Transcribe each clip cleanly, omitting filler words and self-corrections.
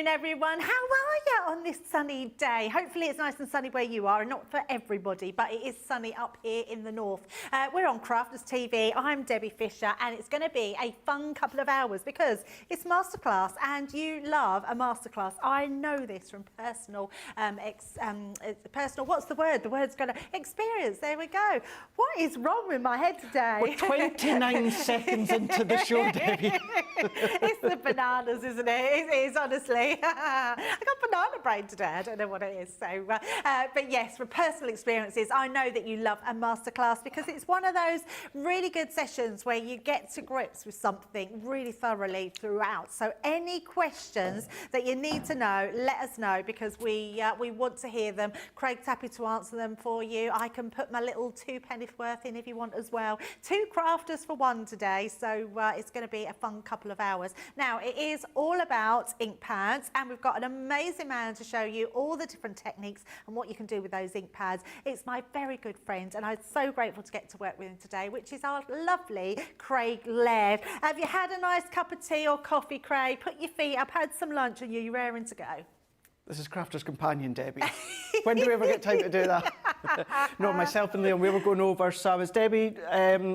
Everyone, how are you on this sunny day? Hopefully it's nice and sunny where you are, and not for everybody, but it is sunny up here in the north. We're on Crafters TV. I'm Debbie Fisher, and it's going to be a fun couple of hours because it's masterclass, and you love a masterclass. I know this from personal, what's the word? The word's going to experience. There we go. What is wrong with my head today? We're 29 seconds into the show, Debbie. It's the bananas, isn't it? It is, honestly. I got banana brain today. I don't know what it is. So, but yes, for personal experiences, I know that you love a masterclass because it's one of those really good sessions where you get to grips with something really thoroughly throughout. So any questions that you need to know, let us know because we want to hear them. Craig's happy to answer them for you. I can put my little 2 pennies worth in if you want as well. 2 crafters for 1 today. So it's going to be a fun couple of hours. Now, it is all about ink pads, and we've got an amazing man to show you all the different techniques and what you can do with those ink pads. It's my very good friend, and I'm so grateful to get to work with him today, which is our lovely Craig Laird. Have you had a nice cup of tea or coffee, Craig? Put your feet up, had some lunch, and you're raring to go. This is Crafter's Companion, Debbie. When do we ever get time to do that? No, myself and Liam, we were going over. So as Debbie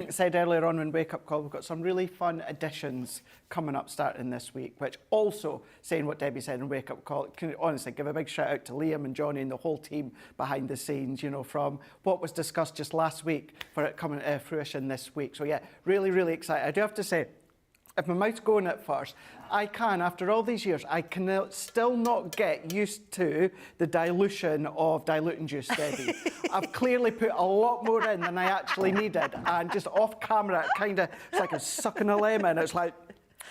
said earlier on in Wake Up Call, we've got some really fun additions coming up starting this week, which also, saying what Debbie said in Wake Up Call, can honestly give a big shout out to Liam and Johnny and the whole team behind the scenes, you know, from what was discussed just last week for it coming to fruition this week. So yeah, really, really excited. I do have to say, if my mouth's going at first, after all these years, I can still not get used to the dilution of diluting juice, Debbie. I've clearly put a lot more in than I actually needed, and just off camera, it's like I'm sucking a lemon. It's like,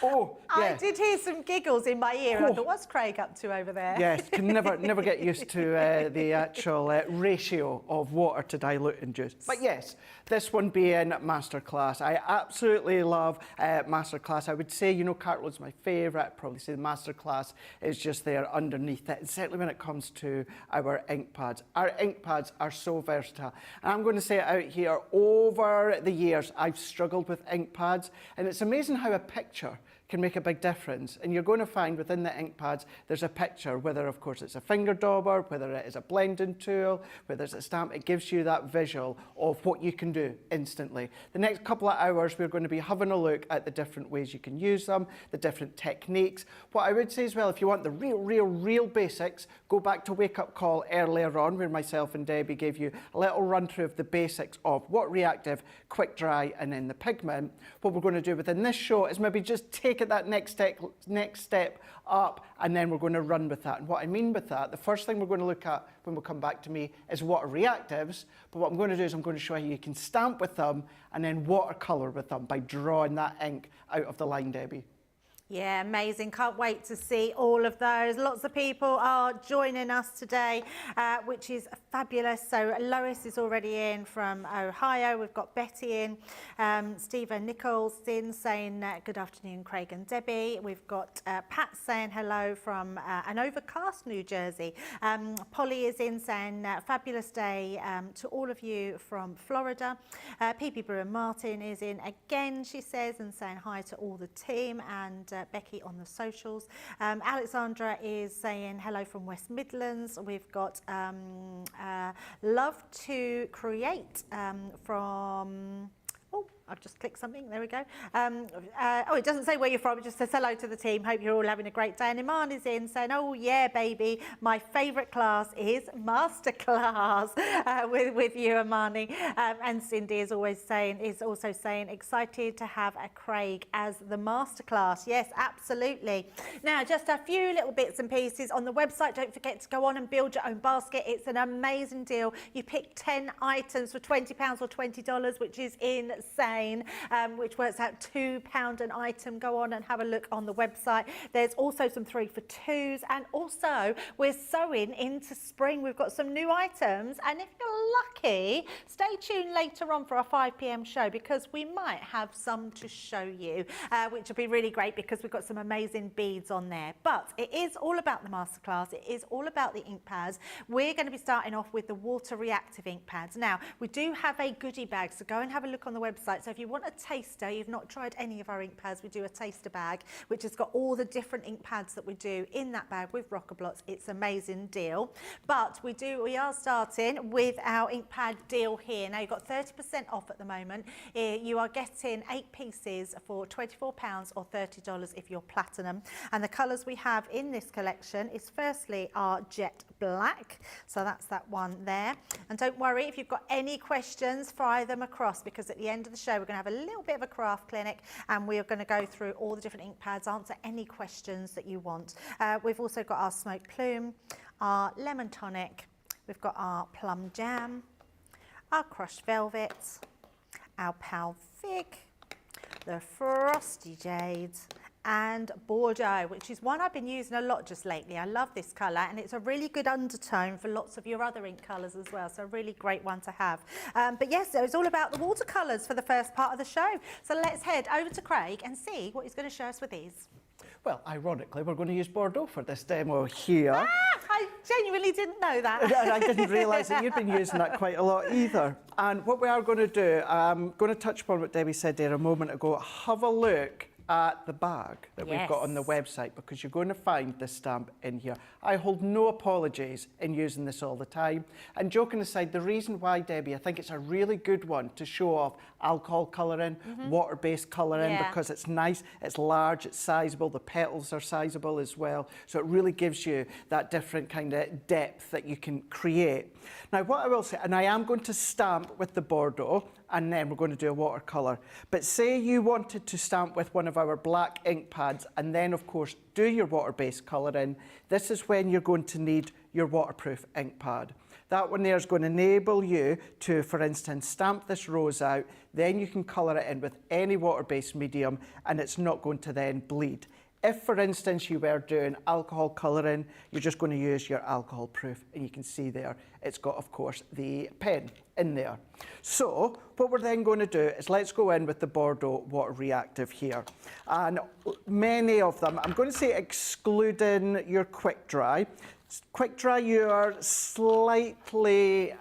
oh, yeah. I did hear some giggles in my ear. Oh. I thought, what's Craig up to over there? Yes, can never get used to the actual ratio of water to diluting juice. But yes, this one being Masterclass. I absolutely love Masterclass. I would say, you know, Cartload's my favourite. I'd probably say the Masterclass is just there underneath it. And certainly when it comes to our ink pads. Our ink pads are so versatile. And I'm going to say it out here, over the years, I've struggled with ink pads. And it's amazing how a picture can make a big difference. And you're going to find within the ink pads, there's a picture, whether of course it's a finger dauber, whether it is a blending tool, whether it's a stamp, it gives you that visual of what you can do instantly. The next couple of hours, we're going to be having a look at the different ways you can use them, the different techniques. What I would say as well, if you want the real basics, go back to Wake Up Call earlier on, where myself and Debbie gave you a little run through of the basics of Water Reactive, quick dry, and then the pigment. What we're going to do within this show is maybe just take take it that next step up, and then we're going to run with that. And what I mean with that, the first thing we're going to look at when we come back to me is water reactives. But what I'm going to do is I'm going to show you can stamp with them and then watercolour with them by drawing that ink out of the line, Debbie. Yeah, amazing. Can't wait to see all of those. Lots of people are joining us today, which is fabulous. So Lois is already in from Ohio. We've got Betty in. Stephen Nichols in saying good afternoon, Craig and Debbie. We've got Pat saying hello from an overcast New Jersey. Polly is in saying fabulous day to all of you from Florida. Phoebe Brewer Martin is in again, she says, and saying hi to all the team, and Becky on the socials. Alexandra is saying hello from West Midlands. We've got Love to Create from... Oh, I've just clicked something. There we go. Oh, it doesn't say where you're from. It just says hello to the team. Hope you're all having a great day. And Iman is in saying, oh, yeah, baby. My favourite class is Masterclass with you, Imani. And Cindy is also saying, excited to have a Craig as the Masterclass. Yes, absolutely. Now, just a few little bits and pieces on the website. Don't forget to go on and build your own basket. It's an amazing deal. You pick 10 items for £20 or $20, which is insane. Which works out £2 an item. Go on and have a look on the website. There's also some 3 for 2s, and also we're sewing into spring. We've got some new items, and if you're lucky, stay tuned later on for our 5 p.m. show, because we might have some to show you, which will be really great because we've got some amazing beads on there. But it is all about the masterclass. It is all about the ink pads. We're going to be starting off with the Water Reactive Inkpads. Now, we do have a goodie bag, so go and have a look on the website. So if you want a taster, you've not tried any of our ink pads, we do a taster bag, which has got all the different ink pads that we do in that bag with rocker blots. It's an amazing deal. But we are starting with our ink pad deal here. Now, you've got 30% off at the moment. You are getting 8 pieces for £24 or $30 if you're platinum. And the colours we have in this collection is firstly our jet black. So that's that one there. And don't worry, if you've got any questions, fire them across, because at the end of the show, we're going to have a little bit of a craft clinic, and we are going to go through all the different ink pads, answer any questions that you want. We've also got our smoked plume, our lemon tonic, we've got our plum jam, our crushed velvet, our pal fig, the frosty jades, and Bordeaux, which is one I've been using a lot just lately. I love this colour, and it's a really good undertone for lots of your other ink colours as well, so a really great one to have. But yes, so it's all about the watercolours for the first part of the show. So let's head over to Craig and see what he's going to show us with these. Well, ironically, we're going to use Bordeaux for this demo here. Ah, I genuinely didn't know that. I didn't realise that you'd been using that quite a lot either. And what we are going to do, I'm going to touch upon what Debbie said there a moment ago. Have a look at the bag that we've got on the website, because you're going to find this stamp in here. I hold no apologies in using this all the time. And joking aside, the reason why, Debbie, I think it's a really good one to show off alcohol colouring, water-based colouring, because it's nice, it's large, it's sizable, the petals are sizable as well. So it really gives you that different kind of depth that you can create. Now, what I will say, and I am going to stamp with the Bordeaux, and then we're going to do a watercolour. But say you wanted to stamp with one of our black ink pads, and then, of course, do your water-based colouring. This is when you're going to need your waterproof ink pad. That one there is going to enable you to, for instance, stamp this rose out, then you can colour it in with any water-based medium, and it's not going to then bleed. If, for instance, you were doing alcohol colouring, you're just going to use your alcohol proof, and you can see there, it's got, of course, the pen in there. So what we're then going to do is let's go in with the Bordeaux Water Reactive here. And many of them, I'm going to say excluding your quick dry. Quick dry, you are slightly,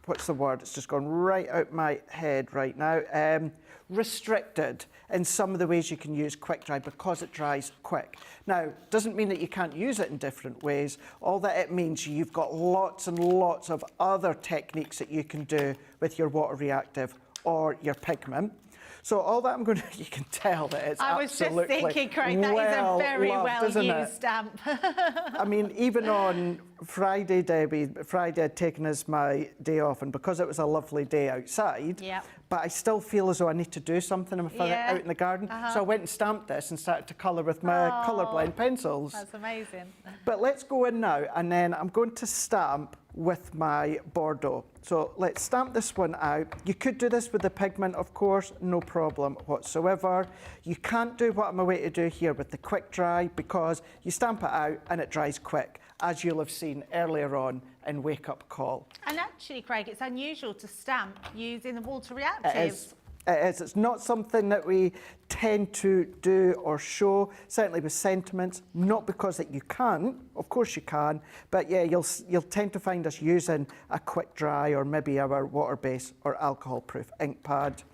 what's the word? It's just gone right out my head right now. Restricted in some of the ways you can use quick dry because it dries quick. Now, doesn't mean that you can't use it in different ways. All that it means, you've got lots and lots of other techniques that you can do with your water reactive or your pigment. So all that I'm going to, you can tell that it's I was just absolutely thinking, Craig, that is a very loved, well used stamp. I mean, even on Friday, Debbie, Friday I'd taken as my day off, and because it was a lovely day outside, but I still feel as though I need to do something out in the garden. So I went and stamped this and started to colour with my colour blend pencils. That's amazing. But let's go in now, and then I'm going to stamp with my Bordeaux. So let's stamp this one out. You could do this with the pigment, of course, no problem whatsoever. You can't do what I'm away to do here with the quick dry, because you stamp it out and it dries quick, as you'll have seen earlier on in Wake Up Call. And actually, Craig, it's unusual to stamp using the Water Reactive. It is. It is. It's not something that we tend to do or show, certainly with sentiments, not because that you can't, of course you can, but yeah, you'll tend to find us using a quick dry or maybe our water-based or alcohol-proof ink pad.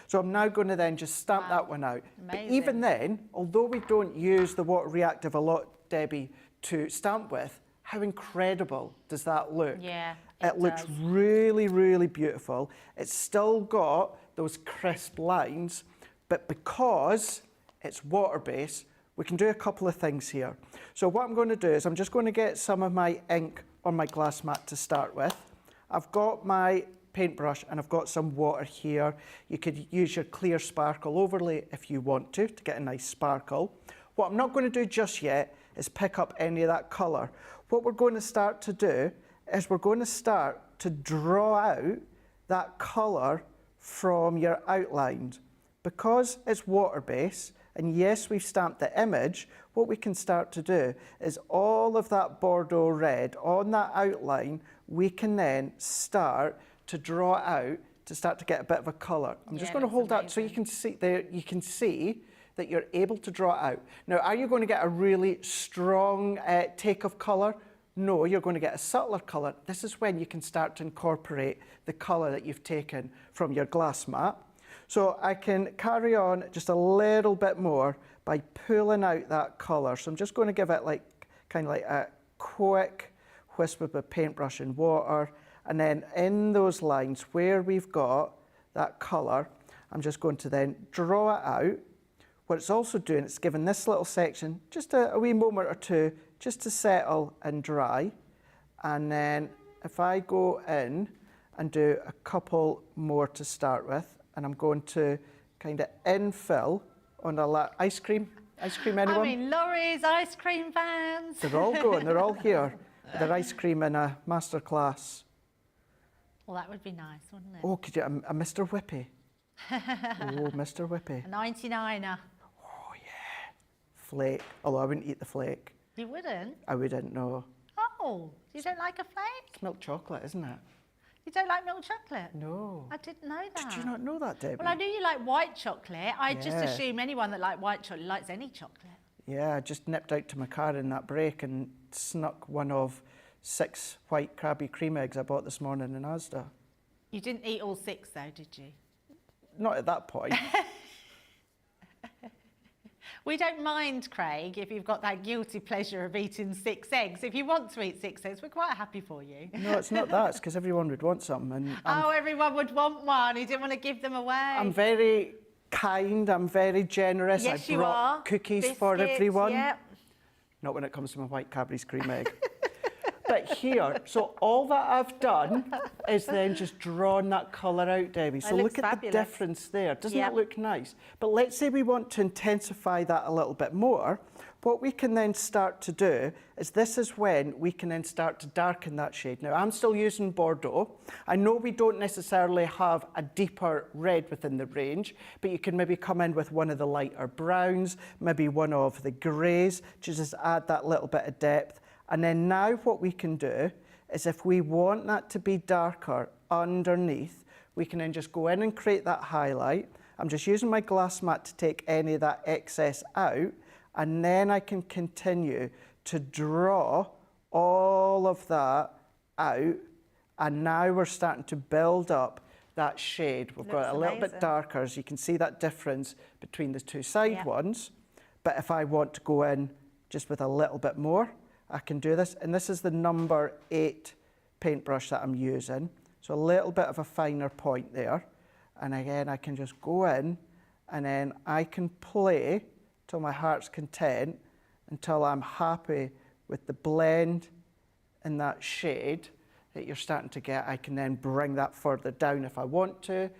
So I'm now going to then just stamp that one out. Amazing. But even then, although we don't use the Water Reactive a lot, Debbie, to stamp with, how incredible does that look? Yeah, it looks really, really beautiful. It's still got those crisp lines, but because it's water-based, we can do a couple of things here. So what I'm going to do is I'm just going to get some of my ink on my glass mat to start with. I've got my paintbrush and I've got some water here. You could use your clear sparkle overlay if you want to get a nice sparkle. What I'm not going to do just yet is pick up any of that colour. What we're going to start to do is we're going to start to draw out that colour from your outlines. Because it's water-based, and yes, we've stamped the image, what we can start to do is all of that Bordeaux red on that outline, we can then start to draw out to start to get a bit of a colour. I'm just going to hold that so you can see there, you can see that you're able to draw out. Now, are you going to get a really strong take of colour? No, you're going to get a subtler colour. This is when you can start to incorporate the colour that you've taken from your glass mat. So I can carry on just a little bit more by pulling out that colour. So I'm just going to give it like kind of like a quick wisp of a paintbrush and water. And then in those lines where we've got that colour, I'm just going to then draw it out. What it's also doing, it's giving this little section just a wee moment or two just to settle and dry. And then if I go in and do a couple more to start with, and I'm going to kind of infill on the ice cream. Ice cream, anyone? I mean, lorries, ice cream vans. They're all going, they're all here with their ice cream in a masterclass. Well, that would be nice, wouldn't it? Oh, could you, a Mr. Whippy. Oh, Mr. Whippy. A 99er. Oh, yeah. Flake. Although I wouldn't eat the flake. You wouldn't? I wouldn't, no. Oh, you don't like a flake? It's milk chocolate, isn't it? You don't like milk chocolate? No. I didn't know that. Did you not know that, Debbie? Well, I knew you like white chocolate. I just Yeah. assume anyone that likes white chocolate likes any chocolate. Yeah, I just nipped out to my car in that break and snuck one of 6 white Krabby cream eggs I bought this morning in Asda. You didn't eat all 6 though, did you? Not at that point. We don't mind, Craig, if you've got that guilty pleasure of eating 6 eggs. If you want to eat 6 eggs, we're quite happy for you. No, it's not that. It's because everyone would want some. And oh, everyone would want one. You didn't want to give them away. I'm very kind. I'm very generous. Yes, I you brought are. cookies Biscuits, for everyone. Yep. Not when it comes to my white Cadbury's cream egg. But here, so all that I've done is then just drawn that colour out, Debbie. So look at the difference there. Doesn't it look nice? But let's say we want to intensify that a little bit more. What we can then start to do is this is when we can then start to darken that shade. Now, I'm still using Bordeaux. I know we don't necessarily have a deeper red within the range, but you can maybe come in with one of the lighter browns, maybe one of the greys, to just add that little bit of depth. And then now what we can do is if we want that to be darker underneath, we can then just go in and create that highlight. I'm just using my glass mat to take any of that excess out, and then I can continue to draw all of that out, and now we're starting to build up that shade. We've got it a little bit darker, as you can see that difference between the two side ones. But if I want to go in just with a little bit more, I can do this, and this is the number 8 paintbrush that I'm using. So a little bit of a finer point there. And again, I can just go in and then I can play till my heart's content, until I'm happy with the blend in that shade that you're starting to get. I can then bring that further down if I want to.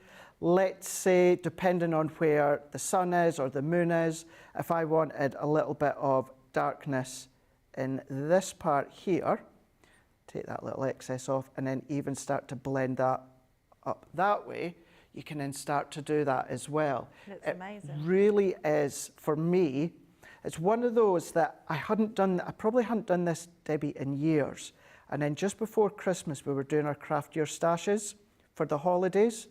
Let's say, depending on where the sun is or the moon is, if I wanted a little bit of darkness in this part here, take that little excess off and then even start to blend that up that way, you can then start to do that as well. Looks amazing. It really is, for me, it's one of those that I probably hadn't done this, Debbie, in years. And then just before Christmas, we were doing our craft year stashes for the holidays.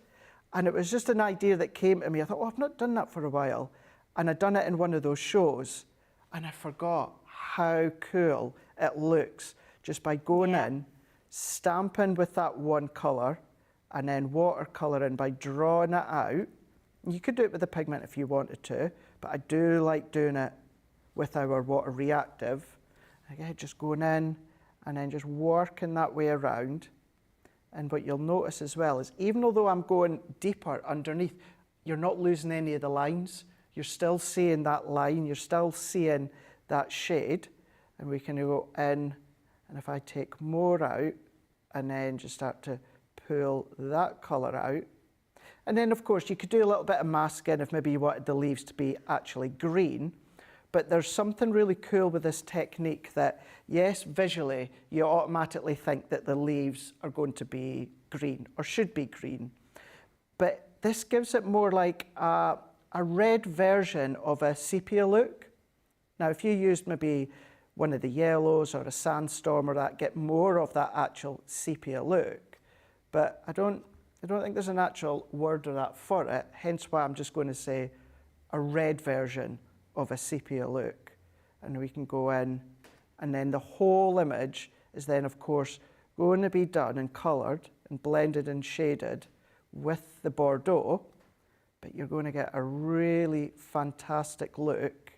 And it was just an idea that came to me. I thought, oh, I've not done that for a while. And I'd done it in one of those shows. And I forgot how cool it looks just by going in, stamping with that one colour, and then watercolouring by drawing it out. You could do it with the pigment if you wanted to, but I do like doing it with our Water Reactive. Again, just going in and then just working that way around. And what you'll notice as well is, even although I'm going deeper underneath, you're not losing any of the lines. You're still seeing that line, you're still seeing that shade. And we can go in, and if I take more out, and then just start to pull that colour out. And then, of course, you could do a little bit of masking if maybe you wanted the leaves to be actually green. But there's something really cool with this technique that, yes, visually, you automatically think that the leaves are going to be green or should be green. But this gives it more like a red version of a sepia look. Now, if you used maybe one of the yellows or a sandstorm or that, get more of that actual sepia look. But I don't think there's an actual word or that for it, hence why I'm just going to say a red version of a sepia look. And we can go in, and then the whole image is then, of course, going to be done and coloured and blended and shaded with the Bordeaux, but you're going to get a really fantastic look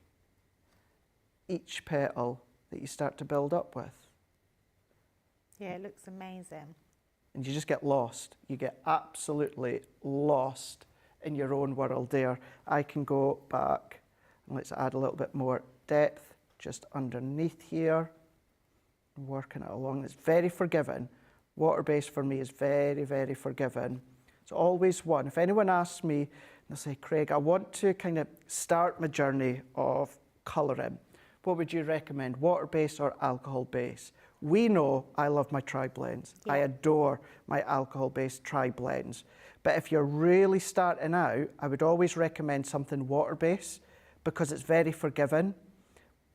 each petal that you start to build up with. Yeah, it looks amazing. And you just get lost. You get absolutely lost in your own world there. I can go back and let's add a little bit more depth just underneath here. Working it along. It's very forgiving. Water-based for me is very, very forgiving. It's always one. If anyone asks me, they'll say, Craig, I want to kind of start my journey of colouring. What would you recommend, water-based or alcohol-based? We know I love my tri-blends. Yeah. I adore my alcohol-based tri-blends. But if you're really starting out, I would always recommend something water-based because it's very forgiving.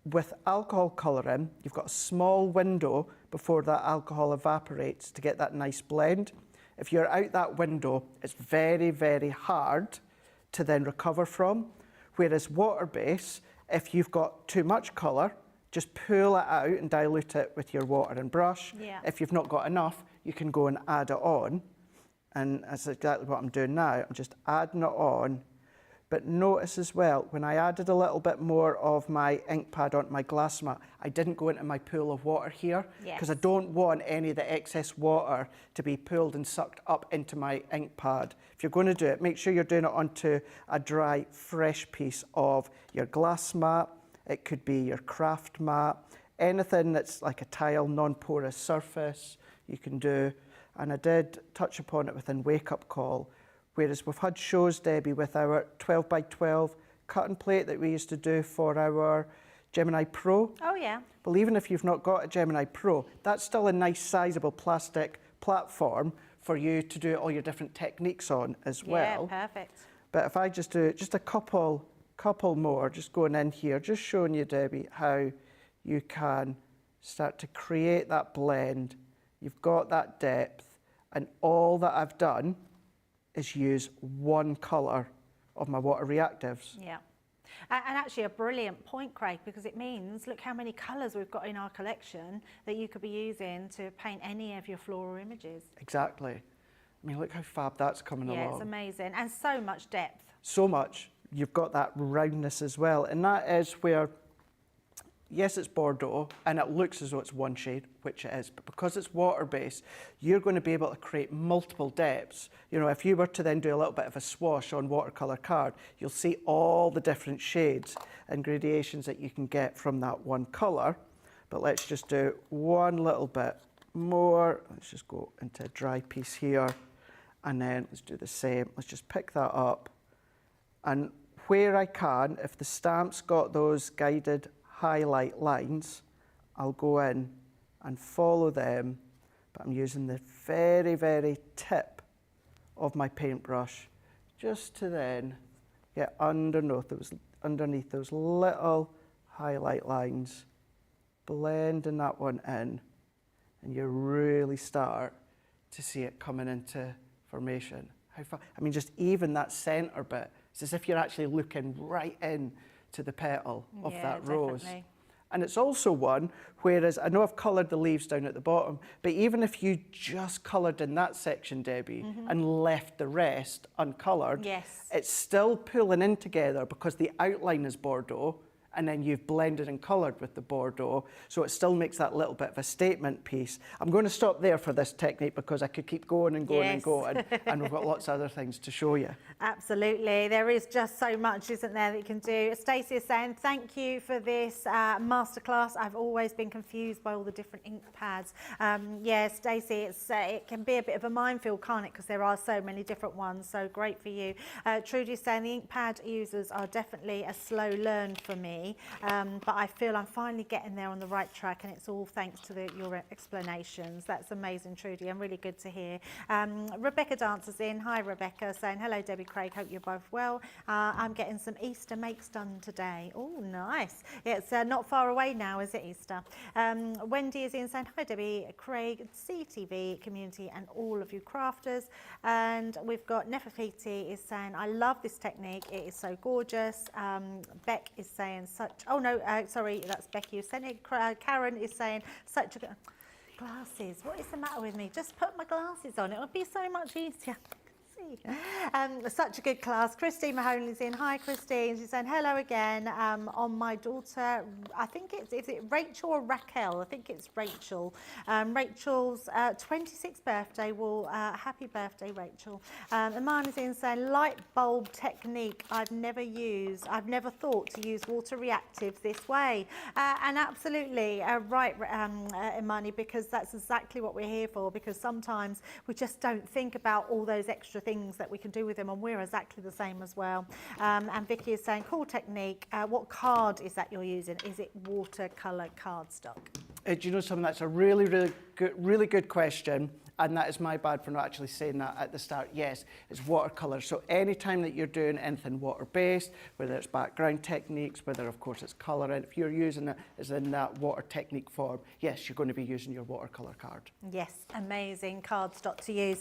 With alcohol colouring, you've got a small window before that alcohol evaporates to get that nice blend. If you're out that window, it's very, very hard to then recover from. Whereas water-based, if you've got too much colour, just pull it out and dilute it with your water and brush. Yeah. If you've not got enough, you can go and add it on. And that's exactly what I'm doing now. I'm just adding it on. But notice as well, when I added a little bit more of my ink pad onto my glass mat, I didn't go into my pool of water here because I don't want any of the excess water to be pulled and sucked up into my ink pad. If you're going to do it, make sure you're doing it onto a dry, fresh piece of your glass mat. It could be your craft mat, anything that's like a tile, non-porous surface you can do. And I did touch upon it within Wake Up Call. Whereas we've had shows, Debbie, with our 12 by 12 cut and plate that we used to do for our Gemini Pro. Oh, yeah. Well, even if you've not got a Gemini Pro, that's still a nice sizable plastic platform for you to do all your different techniques on as well. Yeah, perfect. But if I just do just a couple more, just going in here, just showing you, Debbie, how you can start to create that blend. You've got that depth, and all that I've done is use one colour of my Water Reactives. Yeah. And actually a brilliant point, Craig, because it means, look how many colours we've got in our collection that you could be using to paint any of your floral images. Exactly. I mean, look how fab that's coming along. Yeah, it's amazing. And so much depth. So much. You've got that roundness as well. And that is where yes, it's Bordeaux, and it looks as though it's one shade, which it is, but because it's water-based, you're going to be able to create multiple depths. You know, if you were to then do a little bit of a swatch on watercolour card, you'll see all the different shades and gradations that you can get from that one colour. But let's just do one little bit more. Let's just go into a dry piece here, and then let's do the same. Let's just pick that up, and where I can, if the stamp's got those guided highlight lines, I'll go in and follow them, but I'm using the very, very tip of my paintbrush just to then get underneath those little highlight lines, blending that one in, and you really start to see it coming into formation. I mean, just even that centre bit, it's as if you're actually looking right in to the petal of that rose. Definitely. And it's also one, whereas I know I've coloured the leaves down at the bottom, but even if you just coloured in that section, Debbie, and left the rest uncoloured, it's still pulling in together because the outline is Bordeaux, and then you've blended and coloured with the Bordeaux, so it still makes that little bit of a statement piece. I'm going to stop there for this technique because I could keep going and going and going, and we've got lots of other things to show you. Absolutely. There is just so much, isn't there, that you can do. Stacey is saying, thank you for this masterclass. I've always been confused by all the different ink pads. Yeah, Stacey, it can be a bit of a minefield, can't it, because there are so many different ones, so great for you. Trudy is saying the ink pad users are definitely a slow learn for me. But I feel I'm finally getting there on the right track, and it's all thanks to your explanations. That's amazing, Trudy, and really good to hear. Rebecca dances in. Hi, Rebecca, saying, hello, Debbie, Craig, hope you're both well. I'm getting some Easter makes done today. Oh, nice. It's not far away now, is it, Easter? Wendy is in saying, hi, Debbie, Craig, CTV community, and all of you crafters. And we've got Nefertiti is saying, I love this technique. It is so gorgeous. Beck is saying, sorry, that's Becky who sent it. Karen is saying, such a good glasses. What is the matter with me? Just put my glasses on. It would be so much easier. Such a good class. Christine Mahoney's in. Hi, Christine. She's saying hello again. On my daughter, I think is it Rachel or Raquel? I think it's Rachel. Rachel's 26th birthday. Well, happy birthday, Rachel. Iman is in saying light bulb technique. I've never thought to use water reactives this way. And absolutely right, Imani, because that's exactly what we're here for. Because sometimes we just don't think about all those extra things that we can do with them, and we're exactly the same as well. And Vicky is saying, cool technique. What card is that you're using? Is it watercolour cardstock? Do you know something? That's a really good question. And that is my bad for not actually saying that at the start. Yes, it's watercolour. So anytime that you're doing anything water-based, whether it's background techniques, whether, of course, it's colouring, if you're using it as in that water technique form, yes, you're going to be using your watercolour card. Yes, amazing cardstock to use.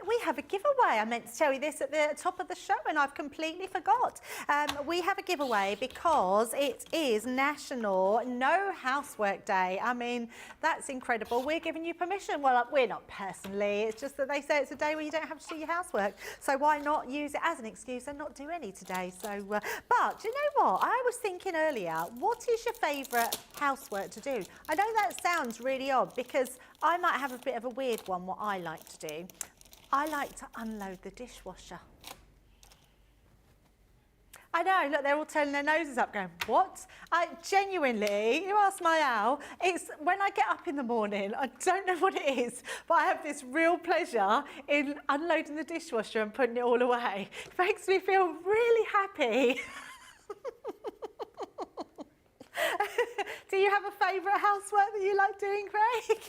We have a giveaway. I meant to tell you this at the top of the show, and I've completely forgot. We have a giveaway because it is National No Housework Day. I mean, that's incredible. We're giving you permission. Well, we're not personally. It's just that they say it's a day where you don't have to do your housework. So why not use it as an excuse and not do any today? So, but do you know what? I was thinking earlier, what is your favourite housework to do? I know that sounds really odd because I might have a bit of a weird one, what I like to do. I like to unload the dishwasher. I know, look, they're all turning their noses up going, what? Genuinely, you ask my owl, it's when I get up in the morning, I don't know what it is, but I have this real pleasure in unloading the dishwasher and putting it all away. It makes me feel really happy. Do you have a favourite housework that you like doing, Craig?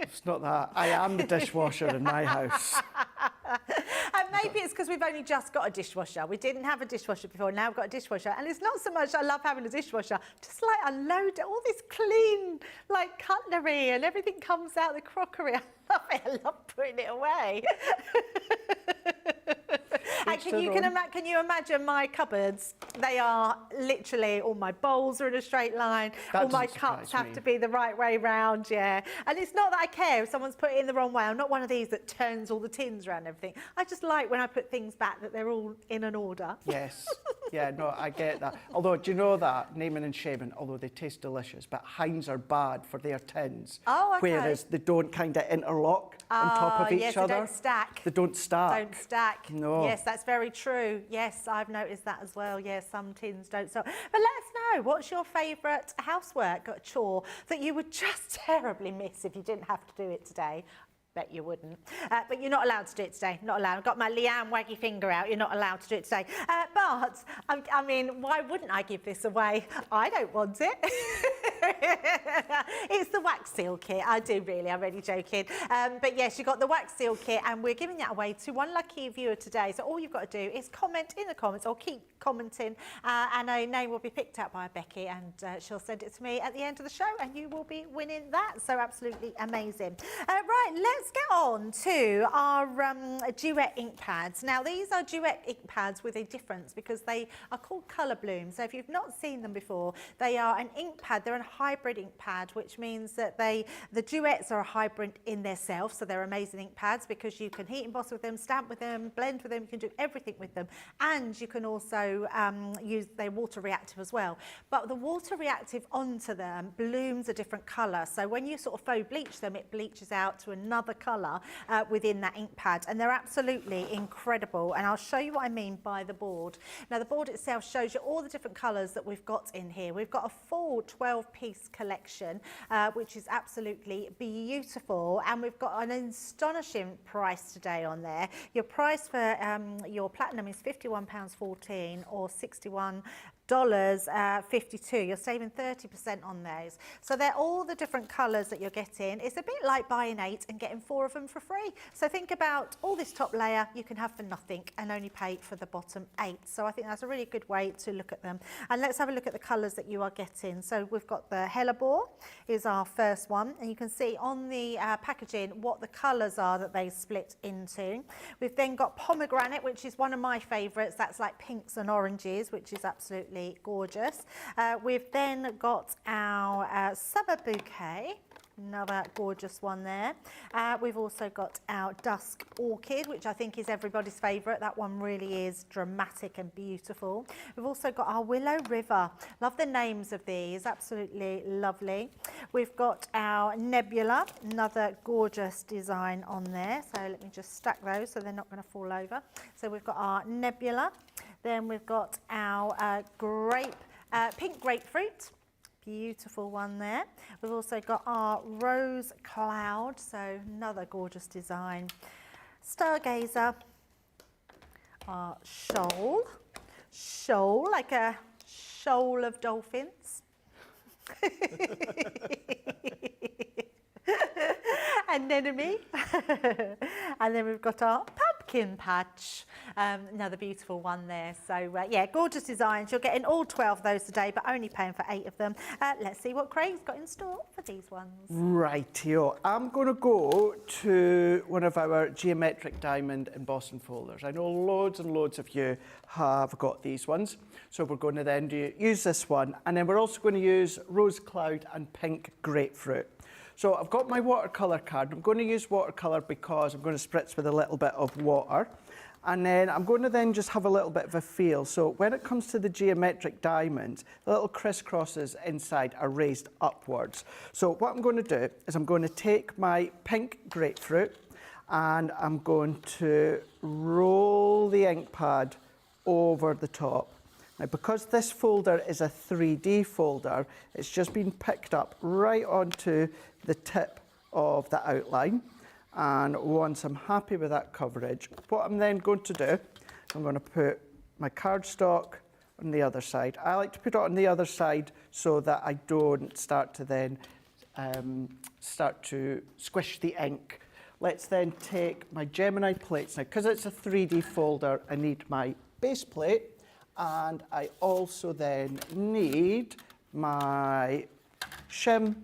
It's not that. I am the dishwasher in my house. And maybe it's because we've only just got a dishwasher. We didn't have a dishwasher before, now we've got a dishwasher. And it's not so much I love having a dishwasher, just like unload all this clean, like cutlery and everything comes out, the crockery. I love it. I love putting it away. And can you imagine my cupboards? They are literally, all my bowls are in a straight line, all my cups have to be the right way round, yeah. And it's not that I care if someone's put it in the wrong way. I'm not one of these that turns all the tins around and everything. I just like when I put things back that they're all in an order. Yes. Yeah, no, I get that. Although, do you know that, naming and shaming, although they taste delicious, but Heinz are bad for their tins. Oh, okay. Whereas they don't kind of interlock on top of each yes, other. They don't stack. They don't stack. Don't stack. No. Yes, that's very true. Yes, I've noticed that as well. Yes, some tins don't stack. But let us know, what's your favourite housework or chore that you would just terribly miss if you didn't have to do it today? Bet you wouldn't. But you're not allowed to do it today. Not allowed. I've got my Leanne waggy finger out. You're not allowed to do it today. But, I mean, why wouldn't I give this away? I don't want it. It's the wax seal kit. I do really. I'm only joking. But yes, you've got the wax seal kit and we're giving that away to one lucky viewer today. So all you've got to do is comment in the comments or keep commenting and a name will be picked out by Becky and she'll send it to me at the end of the show and you will be winning that. So absolutely amazing. Right, let's get on to our Duet Inkpads. Now these are Duet Inkpads with a difference because they are called ColourBloom. So if you've not seen them before, they are an Inkpad. They're a hybrid Inkpad, which means that the Duets are a hybrid in themselves. So they're amazing Inkpads because you can heat emboss with them, stamp with them, blend with them. You can do everything with them, and you can also use their water reactive as well. But the water reactive onto them blooms a different colour. So when you sort of faux bleach them, it bleaches out to another colour within that Inkpad, and they're absolutely incredible. And I'll show you what I mean by the board. Now the board itself shows you all the different colours that we've got in here. We've got a full 12-piece collection, which is absolutely beautiful, and we've got an astonishing price today on there. Your price for your platinum is £51.14 or $61.52. You're saving 30% on those. So they're all the different colours that you're getting. It's a bit like buying 8 and getting 4 of them for free. So think about all this top layer you can have for nothing and only pay for the bottom 8. So I think that's a really good way to look at them. And let's have a look at the colours that you are getting. So we've got the Hellebore is our first one, and you can see on the packaging what the colours are that they split into. We've then got Pomegranate, which is one of my favourites. That's like pinks and oranges, which is absolutely gorgeous. We've then got our Summer Bouquet, another gorgeous one there. We've also got our Dusk Orchid, which I think is everybody's favourite. That one really is dramatic and beautiful. We've also got our Willow River. Love the names of these, absolutely lovely. We've got our Nebula, another gorgeous design on there. So let me just stack those so they're not going to fall over. So we've got our Nebula. Then we've got our pink grapefruit. Beautiful one there. We've also got our Rose Cloud, so another gorgeous design. Stargazer, our Shoal, like a shoal of dolphins. Anemone. And then we've got our Pumpkin Patch, another beautiful one there. So yeah, gorgeous designs. You're getting all 12 of those today, but only paying for 8 of them. Let's see what Craig's got in store for these ones. Rightio. I'm going to go to one of our geometric diamond embossing folders. I know loads and loads of you have got these ones. So we're going to then use this one, and then we're also going to use Rose Cloud and Pink Grapefruit. So I've got my watercolour card. I'm going to use watercolour because I'm going to spritz with a little bit of water. And then I'm going to then just have a little bit of a feel. So when it comes to the geometric diamonds, the little crisscrosses inside are raised upwards. So what I'm going to do is I'm going to take my pink grapefruit and I'm going to roll the ink pad over the top. Now, because this folder is a 3D folder, it's just been picked up right onto the tip of the outline. And once I'm happy with that coverage, what I'm then going to do, I'm going to put my cardstock on the other side. I like to put it on the other side so that I don't start to then squish the ink. Let's then take my Gemini plates. Now, because it's a 3D folder, I need my base plate. And I also then need my shim,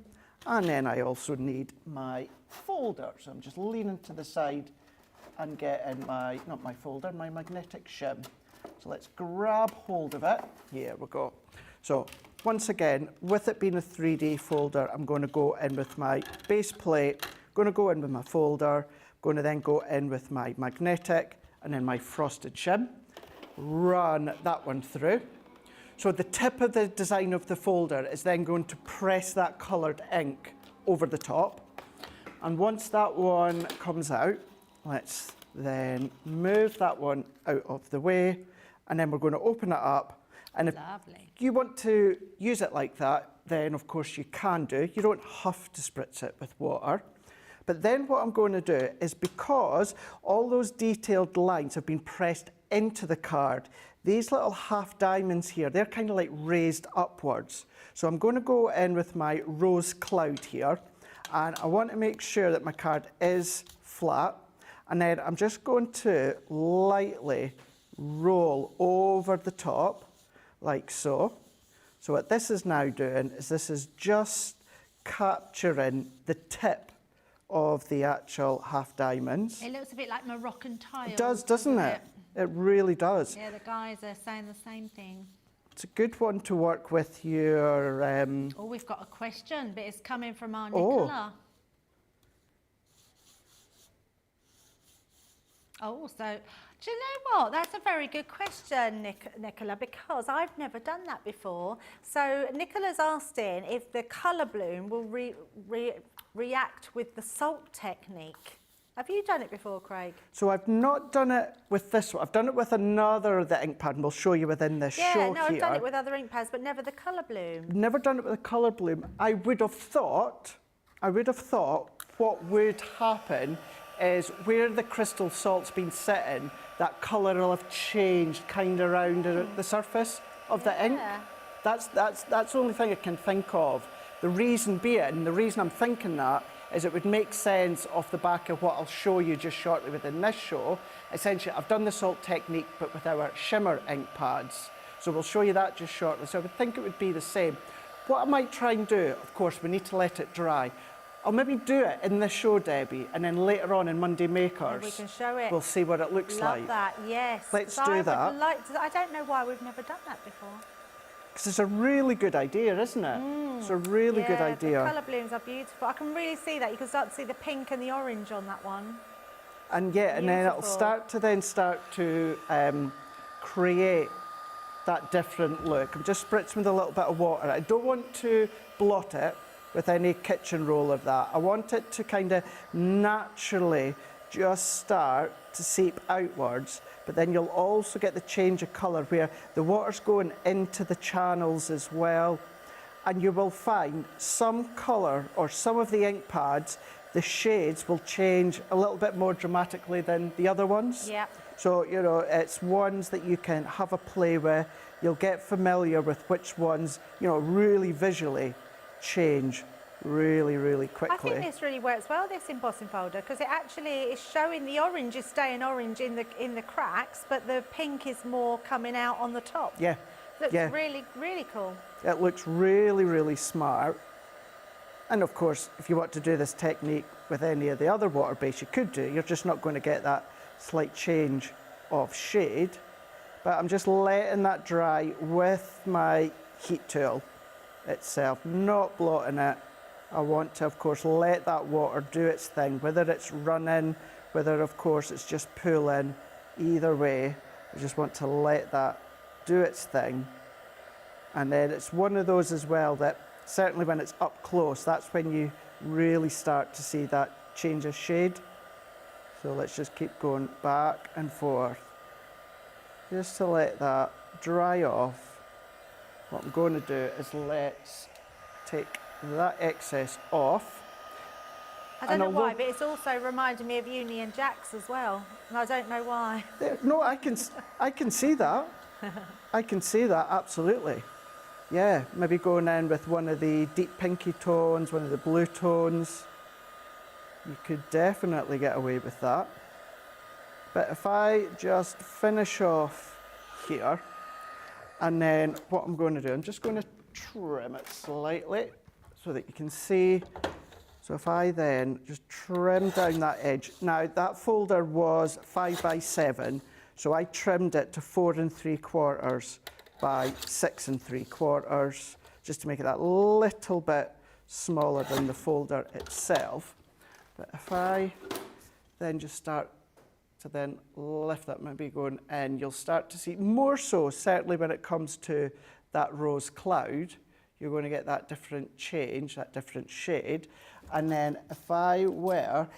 and then I also need my folder. So I'm just leaning to the side and getting my, not my folder, my magnetic shim. So let's grab hold of it. Here we go. So once again, with it being a 3D folder, I'm going to go in with my base plate, going to go in with my folder, going to then go in with my magnetic, and then my frosted shim. run that one through. So the tip of the design of the folder is then going to press that coloured ink over the top. And once that one comes out, let's then move that one out of the way, and then we're going to open it up. And if you want to use it like that, then of course you can do. You don't have to spritz it with water. But then what I'm going to do is, because all those detailed lines have been pressed into the card, these little half diamonds here, they're kind of like raised upwards. So I'm going to go in with my rose cloud here, and I want to make sure that my card is flat. And then I'm just going to lightly roll over the top, like so. So what this is now doing is this is just capturing the tip of the actual half diamonds. It looks a bit like Moroccan tile. It does, doesn't it? It really does. Yeah, the guys are saying the same thing. It's a good one to work with your... Oh, we've got a question, but it's coming from our Nicola. Oh, so do you know what? That's a very good question, Nicola, because I've never done that before. So Nicola's asked in if the ColourBloom will react with the salt technique. Have you done it before, Craig? So I've not done it with this one. I've done it with another of the Inkpad, and we'll show you within this show here. Yeah, no, I've done it with other Inkpads, but never the ColourBloom. Never done it with the ColourBloom. I would have thought what would happen is where the crystal salt's been sitting, that colour will have changed kind of around the surface of the ink. That's the only thing I can think of. The reason being, the reason I'm thinking that, is it would make sense off the back of what I'll show you just shortly within this show. Essentially, I've done the salt technique, but with our Shimmer Inkpads. So we'll show you that just shortly. So I would think it would be the same. What I might try and do, of course, we need to let it dry. I'll maybe do it in this show, Debbie, and then later on in Monday Makers, we can show it. We'll see what it looks like. Love that, yes. Let's do that. I don't know why we've never done that before. Because it's a really good idea, isn't it? It's a really good idea. The ColourBlooms are beautiful. I can really see that. You can start to see the pink and the orange on that one. And yeah, and then it'll start to create that different look. I'm just spritzing with a little bit of water. I don't want to blot it with any kitchen roller that. I want it to kind of naturally just start to seep outwards, but then you'll also get the change of colour where the water's going into the channels as well. And you will find some colour, or some of the ink pads, the shades will change a little bit more dramatically than the other ones. Yeah. So, you know, it's ones that you can have a play with. You'll get familiar with which ones, you know, really visually change really, really quickly. I think this really works well, this embossing folder, because it actually is showing the orange is staying orange in the cracks, but the pink is more coming out on the top. Yeah. Looks really, really cool. It looks really, really smart. And of course, if you want to do this technique with any of the other water base, you could do. You're just not going to get that slight change of shade. But I'm just letting that dry with my heat tool itself, not blotting it. I want to, of course, let that water do its thing, whether it's running, whether, of course, it's just pulling. Either way, I just want to let that do its thing. And then it's one of those as well that certainly when it's up close, that's when you really start to see that change of shade. So let's just keep going back and forth, just to let that dry off. What I'm going to do is let's take that excess off. I don't know why, but it's also reminding me of Union Jacks as well, and I don't know why. No, I can see that. I can see that, absolutely. Yeah, maybe going in with one of the deep pinky tones, one of the blue tones. You could definitely get away with that. But if I just finish off here, and then what I'm going to do, I'm just going to trim it slightly so that you can see. So if I then just trim down that edge. Now that folder was 5 by 7, so I trimmed it to 4 3/4 by 6 3/4, just to make it that little bit smaller than the folder itself. But if I then just start to then lift that maybe going in, you'll start to see more so, certainly when it comes to that rose cloud, you're going to get that different change, that different shade. And then if I were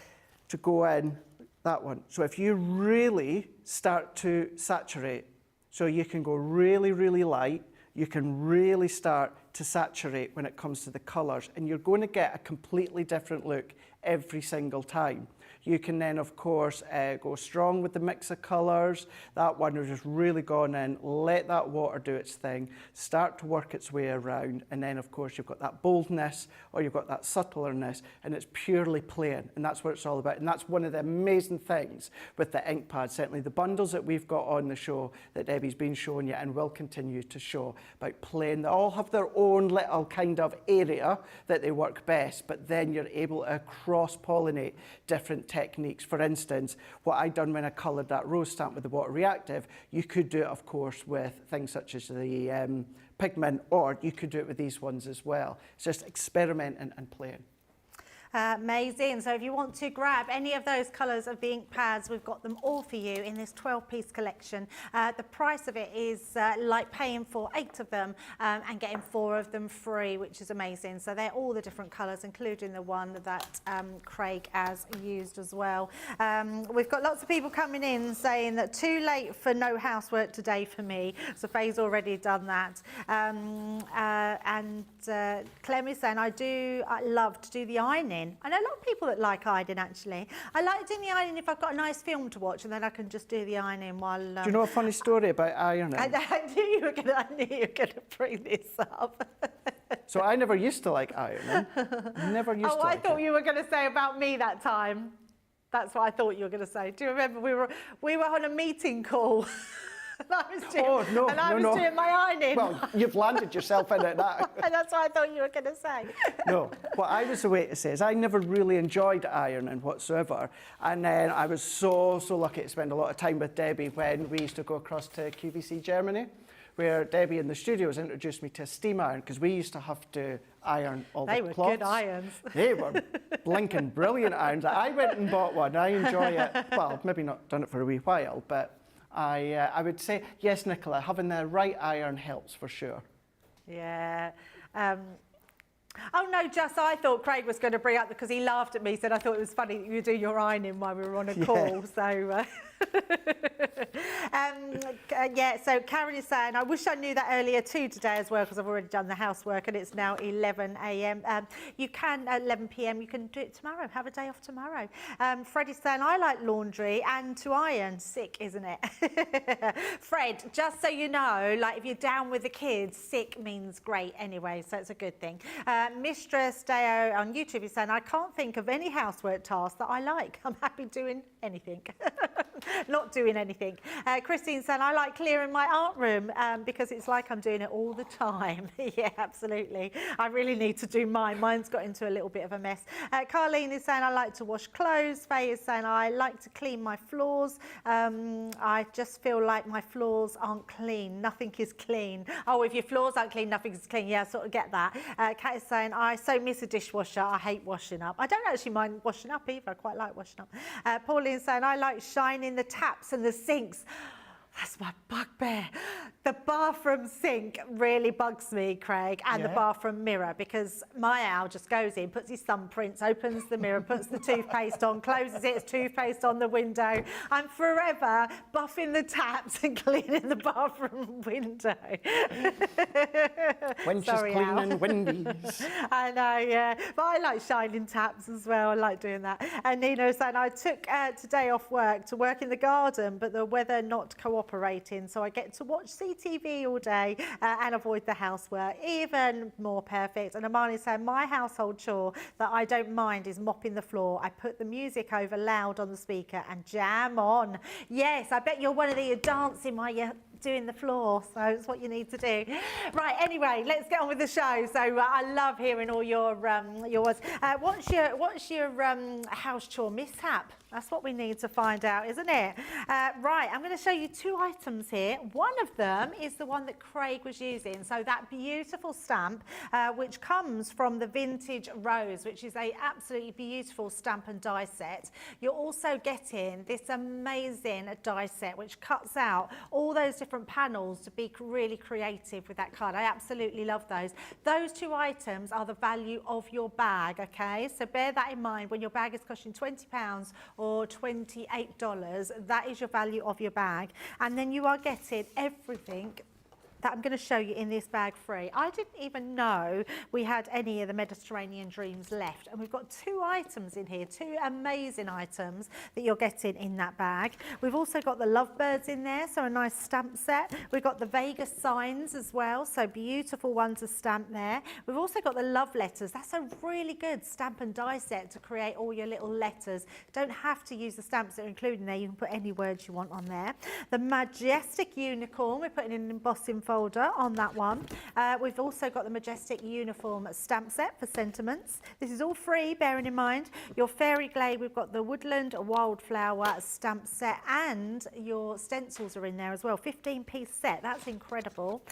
to go in that one, so if you really start to saturate, so you can go really, really light, you can really start to saturate when it comes to the colours, and you're going to get a completely different look every single time. You can then, of course, go strong with the mix of colours. That one has just really gone in, let that water do its thing, start to work its way around, and then, of course, you've got that boldness or you've got that subtleness, and it's purely playing, and that's what it's all about. And that's one of the amazing things with the ink pad, certainly the bundles that we've got on the show that Debbie's been showing you and will continue to show, about playing. They all have their own little kind of area that they work best, but then you're able to cross-pollinate different techniques. For instance, what I done when I coloured that rose stamp with the Water Reactive, you could do it, of course, with things such as the Pigment, or you could do it with these ones as well. It's just experimenting and playing. Amazing. So if you want to grab any of those colours of the ink pads, we've got them all for you in this 12-piece collection. The price of it is like paying for 8 of them and getting 4 of them free, which is amazing. So they're all the different colours, including the one that Craig has used as well. We've got lots of people coming in saying that too late for no housework today for me. So Faye's already done that. Clem is saying, I love to do the ironing. I know a lot of people that like ironing, actually. I like doing the ironing if I've got a nice film to watch, and then I can just do the ironing while... Do you know a funny story about ironing? I knew you were going to bring this up. So I never used to like ironing. Never used to like I thought you were going to say about me that time. That's what I thought you were going to say. Do you remember we were on a meeting call? And I was doing my ironing. Well, you've landed yourself in it now. And that's what I thought you were going to say. No, what I was away to say is I never really enjoyed ironing whatsoever. And then I was so lucky to spend a lot of time with Debbie when we used to go across to QVC Germany, where Debbie in the studios introduced me to a steam iron, because we used to have to iron all the cloths. They were good irons. They were blinking brilliant irons. I went and bought one. I enjoy it. Well, maybe not done it for a wee while, but I would say, yes, Nicola, having the right iron helps for sure. Yeah. Oh no, I thought Craig was going to bring up, because he laughed at me, said I thought it was funny that you do your ironing while we were on a call. So so Karen is saying, I wish I knew that earlier too today as well, because I've already done the housework and it's now 11 a.m. You can, at 11 p.m, you can do it tomorrow, have a day off tomorrow. Freddie's saying, I like laundry and to iron. Sick, isn't it? Fred, just so you know, like if you're down with the kids, sick means great anyway, so it's a good thing. Mistress Deo on YouTube is saying, I can't think of any housework task that I like. I'm happy doing anything. Not doing anything. Christine saying, I like clearing my art room because it's like I'm doing it all the time. Yeah, absolutely. I really need to do mine. Mine's got into a little bit of a mess. Carlene is saying, I like to wash clothes. Faye is saying, I like to clean my floors. I just feel like my floors aren't clean. Nothing is clean. Oh, if your floors aren't clean, nothing is clean. Yeah, I sort of get that. Kat is saying, I so miss a dishwasher. I hate washing up. I don't actually mind washing up either. I quite like washing up. Pauline saying, I like shining the taps and the sinks. That's my bugbear. The bathroom sink really bugs me, Craig, and the bathroom mirror, because my owl just goes in, puts his thumbprints, opens the mirror, puts the toothpaste on, closes it, it's toothpaste on the window. I'm forever buffing the taps and cleaning the bathroom window. When she's cleaning windies. I know, yeah. But I like shining taps as well. I like doing that. And Nina was saying, I took today off work to work in the garden, but the weather not cooperating, so I get to watch CTV all day and avoid the housework. Even more perfect. And Amani saying, my household chore that I don't mind is mopping the floor. I put the music over loud on the speaker and jam on. Yes, I bet you're one of the dancing while you're doing the floor, so it's what you need to do. Right, anyway, let's get on with the show. So I love hearing all your words. What's your house chore mishap? That's what we need to find out, isn't it? Right, I'm going to show you two items here. One of them is the one that Craig was using, so that beautiful stamp, which comes from the Vintage Rose, which is a absolutely beautiful stamp and die set. You're also getting this amazing die set, which cuts out all those different panels to be really creative with that card. I absolutely love those. Those two items are the value of your bag, okay? So bear that in mind when your bag is costing £20 or $28, that is your value of your bag. And then you are getting everything that I'm going to show you in this bag free. I didn't even know we had any of the Mediterranean Dreams left, and we've got two items in here, two amazing items that you're getting in that bag. We've also got the Lovebirds in there, so a nice stamp set. We've got the Vegas signs as well, so beautiful one to stamp there. We've also got the Love Letters. That's a really good stamp and die set to create all your little letters. Don't have to use the stamps that are included in there. You can put any words you want on there. The Majestic Unicorn, we're putting in an embossing folder on that one. We've also got the Majestic Uniform stamp set for sentiments. This is all free, bearing in mind. Your Fairy Glade, we've got the Woodland Wildflower stamp set, and your stencils are in there as well. 15-piece set, that's incredible.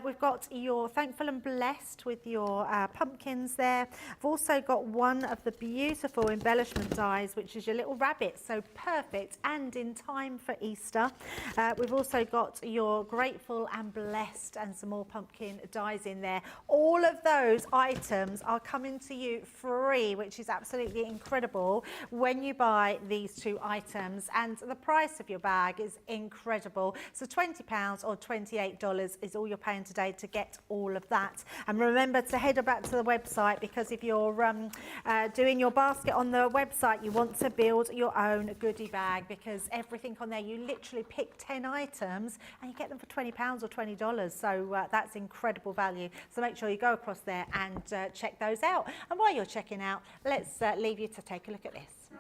We've got your Thankful and Blessed with your pumpkins there. I've also got one of the beautiful embellishment dies, which is your little rabbit, so perfect and in time for Easter. We've also got your Grateful and Blessed and some more pumpkin dies in there. All of those items are coming to you free, which is absolutely incredible when you buy these two items, and the price of your bag is incredible. So £20 or $28 is all you're paying today to get all of that. And remember to head back to the website, because if you're doing your basket on the website, you want to build your own goodie bag, because everything on there, you literally pick 10 items and you get them for £20 or $20. So that's incredible value. So make sure you go across there and check those out. And while you're checking out, let's leave you to take a look at this.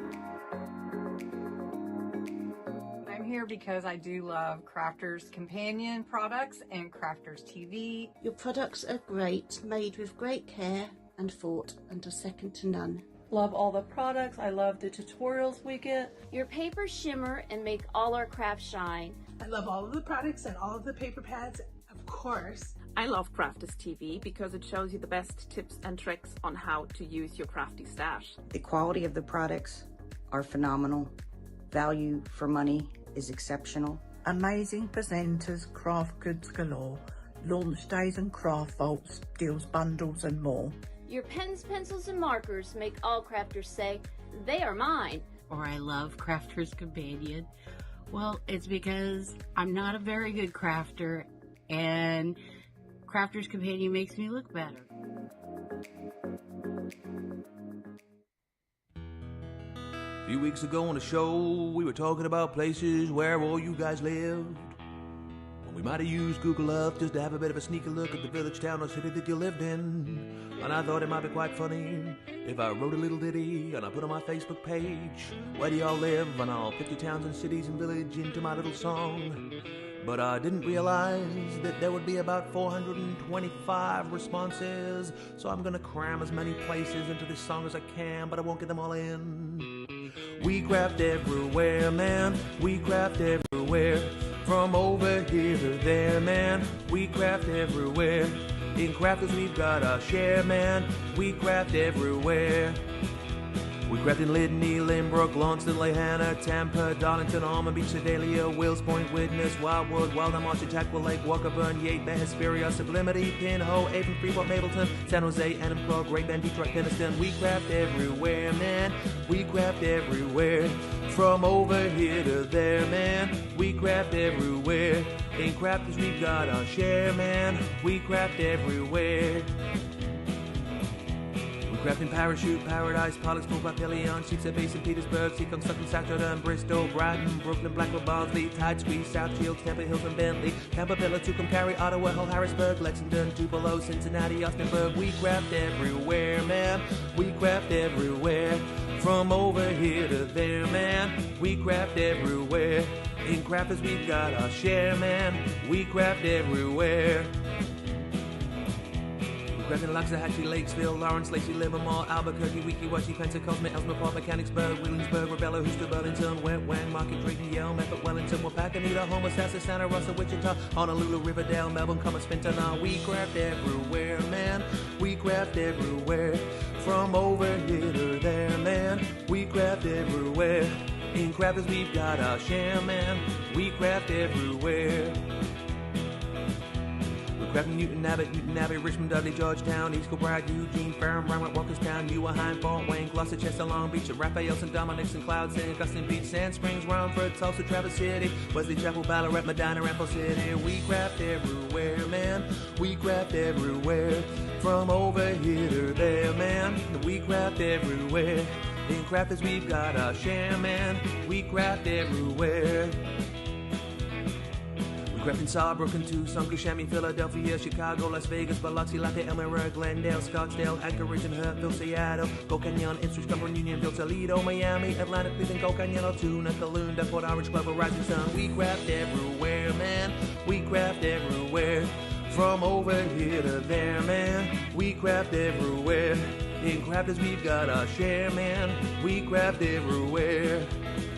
I'm here because I do love Crafters Companion products and Crafters TV. Your products are great, made with great care and thought, and are second to none. Love all the products. I love the tutorials we get. Your papers shimmer and make all our crafts shine. I love all of the products and all of the paper pads, of course. I love Crafters TV because it shows you the best tips and tricks on how to use your crafty stash. The quality of the products are phenomenal. Value for money is exceptional. Amazing presenters, craft goods galore, launch days and craft vaults, deals bundles and more. Your pens, pencils, and markers make all crafters say, they are mine. Or I love Crafters Companion. Well, it's because I'm not a very good crafter, and Crafters Companion makes me look better. A few weeks ago on the show, we were talking about places where all you guys lived. Well, we might have used Google Earth just to have a bit of a sneaky look at the village, town, or city that you lived in. And I thought it might be quite funny if I wrote a little ditty and I put on my Facebook page, where do y'all live? And I'll 50 towns and cities and village into my little song. But I didn't realize that there would be about 425 responses, so I'm gonna cram as many places into this song as I can, but I won't get them all in. We craft everywhere, man, we craft everywhere, from over here to there, man, we craft everywhere. In crafters we've got our share, man, we craft everywhere. We craft in Lydney, Lynbrook, Launceston, Lehana, Tampa, Darlington, Almond Beach, Sedalia, Wills Point, Widnes, Wildwood, Wildham, Archer, Jackwell Lake, Walkerburn, Yate, Bay, Hesperia, Sublimity, Pinho, Avon, Freeport, Mapleton, San Jose, Enumclaw, Great Bend, Detroit, Peniston. We craft everywhere, man, we craft everywhere. From over here to there, man, we craft everywhere. In crafters we've got our share, man, we craft everywhere. Crafting Parachute, Paradise, Pollux, Papillion, Sheets of Bay, St. Petersburg, Seacon, Sutton, Saturday, Bristol, Brighton, Brooklyn, Blackwood, Barnsley, Tide Squeeze, South Shields, Temple Hills and Bentley, Tampa, Pillar, Tucumcari, Ottawa, Hull, Harrisburg, Lexington, Tupelo, Cincinnati, Austinburg. We craft everywhere, man, we craft everywhere. From over here to there, man, we craft everywhere. In crafters we've got our share, man. We craft everywhere. Grabbing Loxahatchee, Lakesville, Lawrence, Lacey, Livermore, Albuquerque, Weeki-Wachee, Pensacola, Ellsworth, Port Mechanicsburg, Williamsburg, Rebella, Houston, Burlington, Wet Wang, Market, Drayton, Yale, Memphis, Wellington, Wapakoneta, Homer, Sassa, Santa Rosa, Wichita, Honolulu, Riverdale, Melbourne, Commerce, Fintana. We craft everywhere, man. We craft everywhere. From over here to there, man. We craft everywhere. In crafters we've got our share, man. We craft everywhere. Crafting Newton Abbey, Richmond, Dudley, Georgetown, East Kilbride, Eugene, Ferrum, Brownwood, Walkerstown, Newarheim, Fort Wayne, Gloucester, Chester, Long Beach, Raphael, St. Dominic's and Cloud, St. Augustine Beach, Sand Springs, Romford, Tulsa, Traverse City, Wesley Chapel, Ballarat, Medina, Ramble City. We craft everywhere, man. We craft everywhere. From over here to there, man. We craft everywhere. In crafters we've got our share, man. We craft everywhere. Crafting Sawbrooke, Tucson, Kissimmee, Philadelphia, Chicago, Las Vegas, Biloxi, Lafayette, Elmira, Glendale, Scottsdale, Anchorage, and Hurtville, Seattle, Gold Canyon, Ipswich, Cumberland, Unionville, Toledo, Miami, Atlanta, Cleveland, Gold Canyon, Altoona, Calounda, Port Orange, Glover, Rising Sun. We craft everywhere, man. We craft everywhere. From over here to there, man. We craft everywhere. In crafters we've got our share, man. We craft everywhere.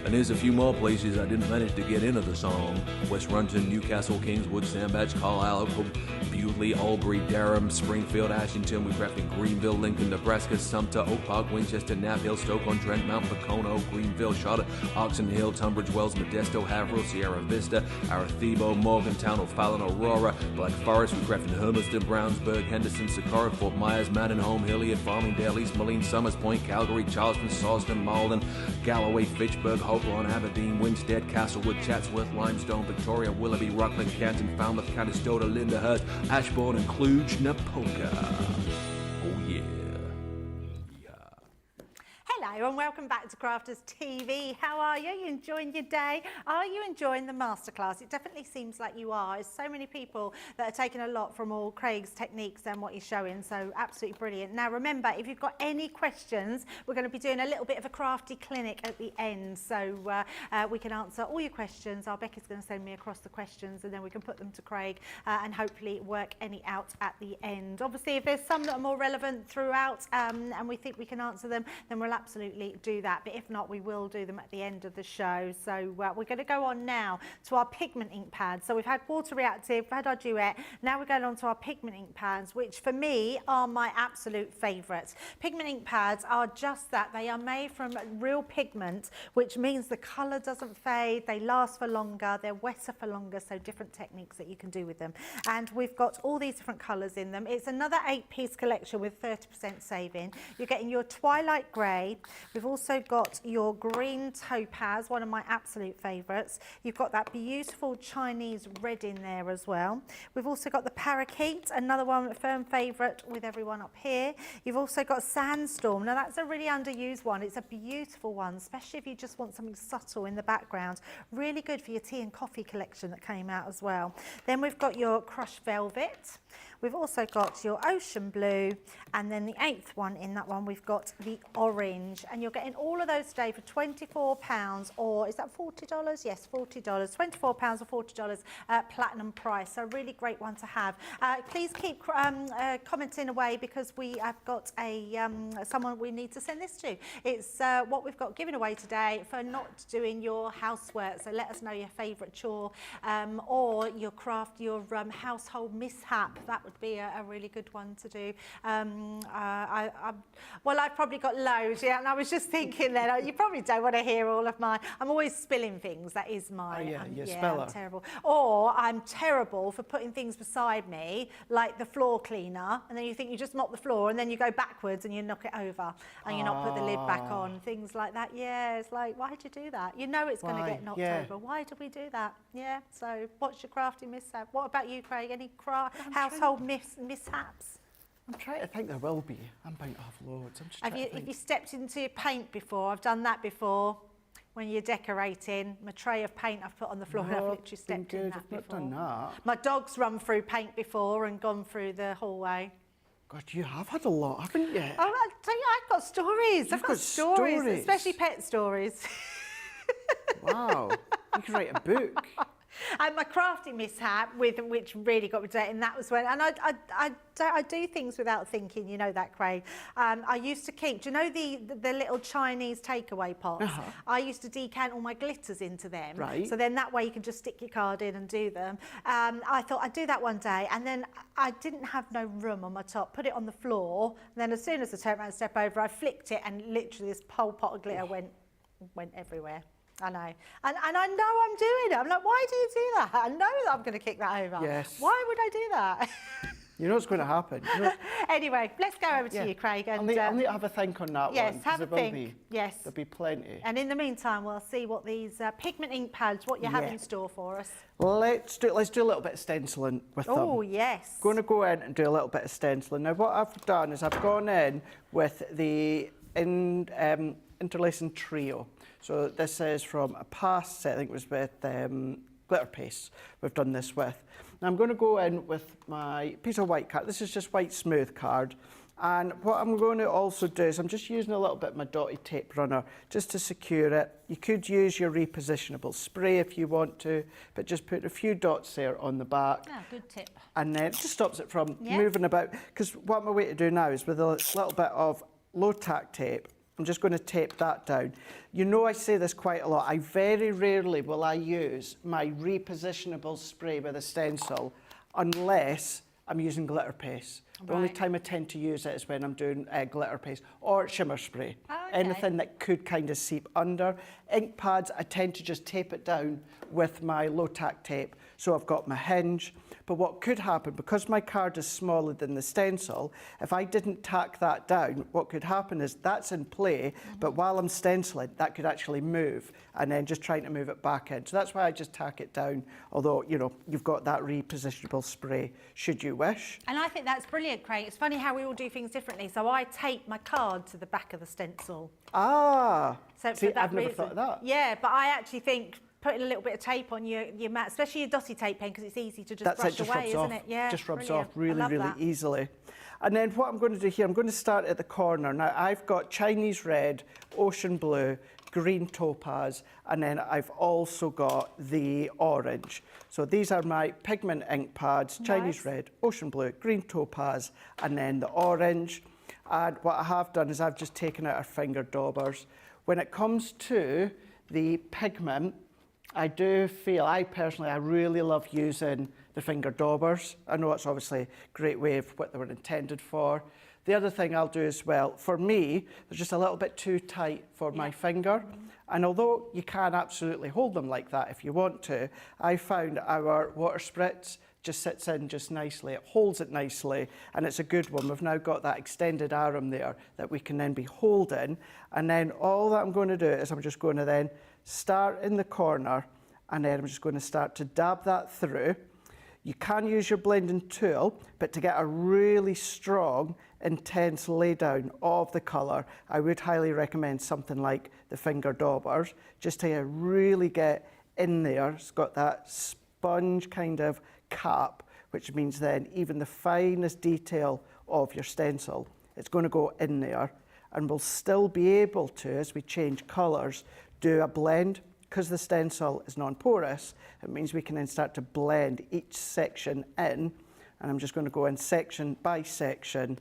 And there's a few more places I didn't manage to get into the song. West Runton, Newcastle, Kingswood, Sandbach, Carlisle, Bewley, Albury, Durham, Springfield, Ashington. We craft in Greenville, Lincoln, Nebraska, Sumter, Oak Park, Winchester, Knapp Hill, Stoke-on-Trent, Mount Pocono, Greenville, Charlotte, Oxon Hill, Tunbridge Wells, Modesto, Haverhill, Sierra Vista, Arecibo, Morgantown, O'Fallon, Aurora, Black Forest. We craft in Hermiston, Brownsburg, Henderson, Socorro, Fort Myers, Mandenholm, Hilliard, Farmingdale, East Moline, Summers Point, Calgary, Charleston, Salisbury, Malden, Galloway, Fitchburg, Hopewell, Aberdeen, Winstead, Castlewood, Chatsworth, Limestone, Victoria, Willoughby, Rockland, Canton, Falmouth, Conestoga, Lyndhurst, Ashbourne, and Cluj-Napoca. Oh yeah. Hello and welcome back to Crafters TV. How are you? You enjoying your day? Are you enjoying the masterclass? It definitely seems like you are. There's so many people that are taking a lot from all Craig's techniques and what he's showing, so absolutely brilliant. Now remember, if you've got any questions, we're going to be doing a little bit of a crafty clinic at the end, so we can answer all your questions. Our Becky's going to send me across the questions and then we can put them to Craig and hopefully work any out at the end. Obviously, if there's some that are more relevant throughout and we think we can answer them, then we'll absolutely do that, but if not, we will do them at the end of the show. So we're going to go on now to our Pigment Inkpad. So we've had Water Reactive, we've had our Duet, now we're going on to our Pigment Inkpads, which for me are my absolute favourites. Pigment Inkpads are just that, they are made from real pigment, which means the colour doesn't fade, they last for longer, they're wetter for longer, so different techniques that you can do with them. And we've got all these different colours in them. It's another 8-piece collection with 30% saving. You're getting your Twilight Grey. We've also got your green topaz, one of my absolute favourites. You've got that beautiful Chinese red in there as well. We've also got the parakeet, another one, a firm favourite with everyone up here. You've also got Sandstorm. Now that's a really underused one. It's a beautiful one, especially if you just want something subtle in the background. Really good for your tea and coffee collection that came out as well. Then we've got your Crushed Velvet. We've also got your Ocean Blue, and then the 8th one in that one, we've got the Orange. And you're getting all of those today for £24, or is that $40? Yes, $40. £24 or $40 platinum price. So a really great one to have. Please keep commenting away because we have got someone we need to send this to. It's what we've got given away today for not doing your housework. So let us know your favourite chore or your craft, your household mishap. That would be a really good one to do. Well, I've probably got loads, yeah, and I was just thinking then, you probably don't want to hear all of mine. I'm always spilling things, that is my... speller. I'm terrible. Or I'm terrible for putting things beside me, like the floor cleaner, and then you think you just mop the floor, and then you go backwards and you knock it over, and you not put the lid back on, things like that. Yeah, it's like, why'd you do that? You know it's going to get knocked over. Why did we do that? Yeah, so what's your crafty mishap? What about you, Craig? Any household mishaps? I'm trying to think there will be. I'm bound to have loads. I'm just have you stepped into your paint before? I've done that before. When you're decorating, my tray of paint I've put on the floor and I've literally stepped in that before. I've not done that. My dog's run through paint before and gone through the hallway. God, you have had a lot, haven't you? Oh, I tell you, I've got stories. I've got stories, especially pet stories. Wow. You could write a book. And my crafty mishap, which really got me to it, and that was when, and I do things without thinking, you know that, Craig. I used to keep, do you know the little Chinese takeaway pots? I used to decant all my glitters into them. Right. So then that way you can just stick your card in and do them. I thought I'd do that one day, and then I didn't have no room on my top, put it on the floor, and then as soon as I turned around and stepped over, I flicked it, and literally this whole pot of glitter went everywhere. I know. And I know I'm doing it. I'm like, why do you do that? I know that I'm going to kick that over. Yes. Why would I do that? You know what's going to happen. You know, anyway, let's go over to you, Craig. And, I'll need to have a think on that one. Yes, have a think. Yes. There'll be plenty. And in the meantime, we'll see what these Pigment Inkpads, what you have in store for us. Let's do a little bit of stenciling with them. Oh, yes. Going to go in and do a little bit of stenciling. Now, what I've done is I've gone in with the interlacing trio. So this is from a past set, I think it was with glitter paste we've done this with. Now I'm going to go in with my piece of white card. This is just white smooth card. And what I'm going to also do is I'm just using a little bit of my dotted tape runner just to secure it. You could use your repositionable spray if you want to, but just put a few dots there on the back. Ah, good tip. And then it just stops it from moving about. Because what I'm going to do now is with a little bit of low tack tape, I'm just going to tape that down. You know I say this quite a lot. I very rarely will I use my repositionable spray with a stencil unless I'm using glitter paste. The only time I tend to use it is when I'm doing glitter paste or shimmer spray. Oh, okay. Anything that could kind of seep under. Ink pads, I tend to just tape it down with my low tack tape. So I've got my hinge. But what could happen, because my card is smaller than the stencil, if I didn't tack that down, what could happen is that's in play, but while I'm stenciling, that could actually move, and then just trying to move it back in. So that's why I just tack it down, although, you know, you've got that repositionable spray, should you wish. And I think that's brilliant, Craig. It's funny how we all do things differently. So I tape my card to the back of the stencil. Ah, so see, for that I've never reason, thought of that. Yeah, but I actually think putting a little bit of tape on your mat, especially your dotty tape pen, because it's easy to just brush away, isn't it? Yeah, just rubs brilliant. off really, really that. easily. And then what I'm going to do here, I'm going to start at the corner. Now, I've got Chinese red, ocean blue, green topaz, and then I've also got the orange. So these are my Pigment Inkpads, Chinese red, ocean blue, green topaz, and then the orange. And what I have done is I've just taken out our finger daubers. When it comes to the pigment, I do feel, I really love using the finger daubers. I know it's obviously a great way of what they were intended for. The other thing I'll do as well, for me, they're just a little bit too tight for my finger. And although you can absolutely hold them like that if you want to, I found our water spritz just sits in just nicely. It holds it nicely, and it's a good one. We've now got that extended arm there that we can then be holding. And then all that I'm going to do is I'm just going to then start in the corner, and then I'm just going to start to dab that through. You can use your blending tool, but to get a really strong, intense laydown of the colour, I would highly recommend something like the finger daubers, just to really get in there. It's got that sponge kind of cap, which means then even the finest detail of your stencil, it's going to go in there, and we'll still be able to, as we change colours, do a blend. Because the stencil is non-porous, it means we can then start to blend each section in. And I'm just going to go in section by section,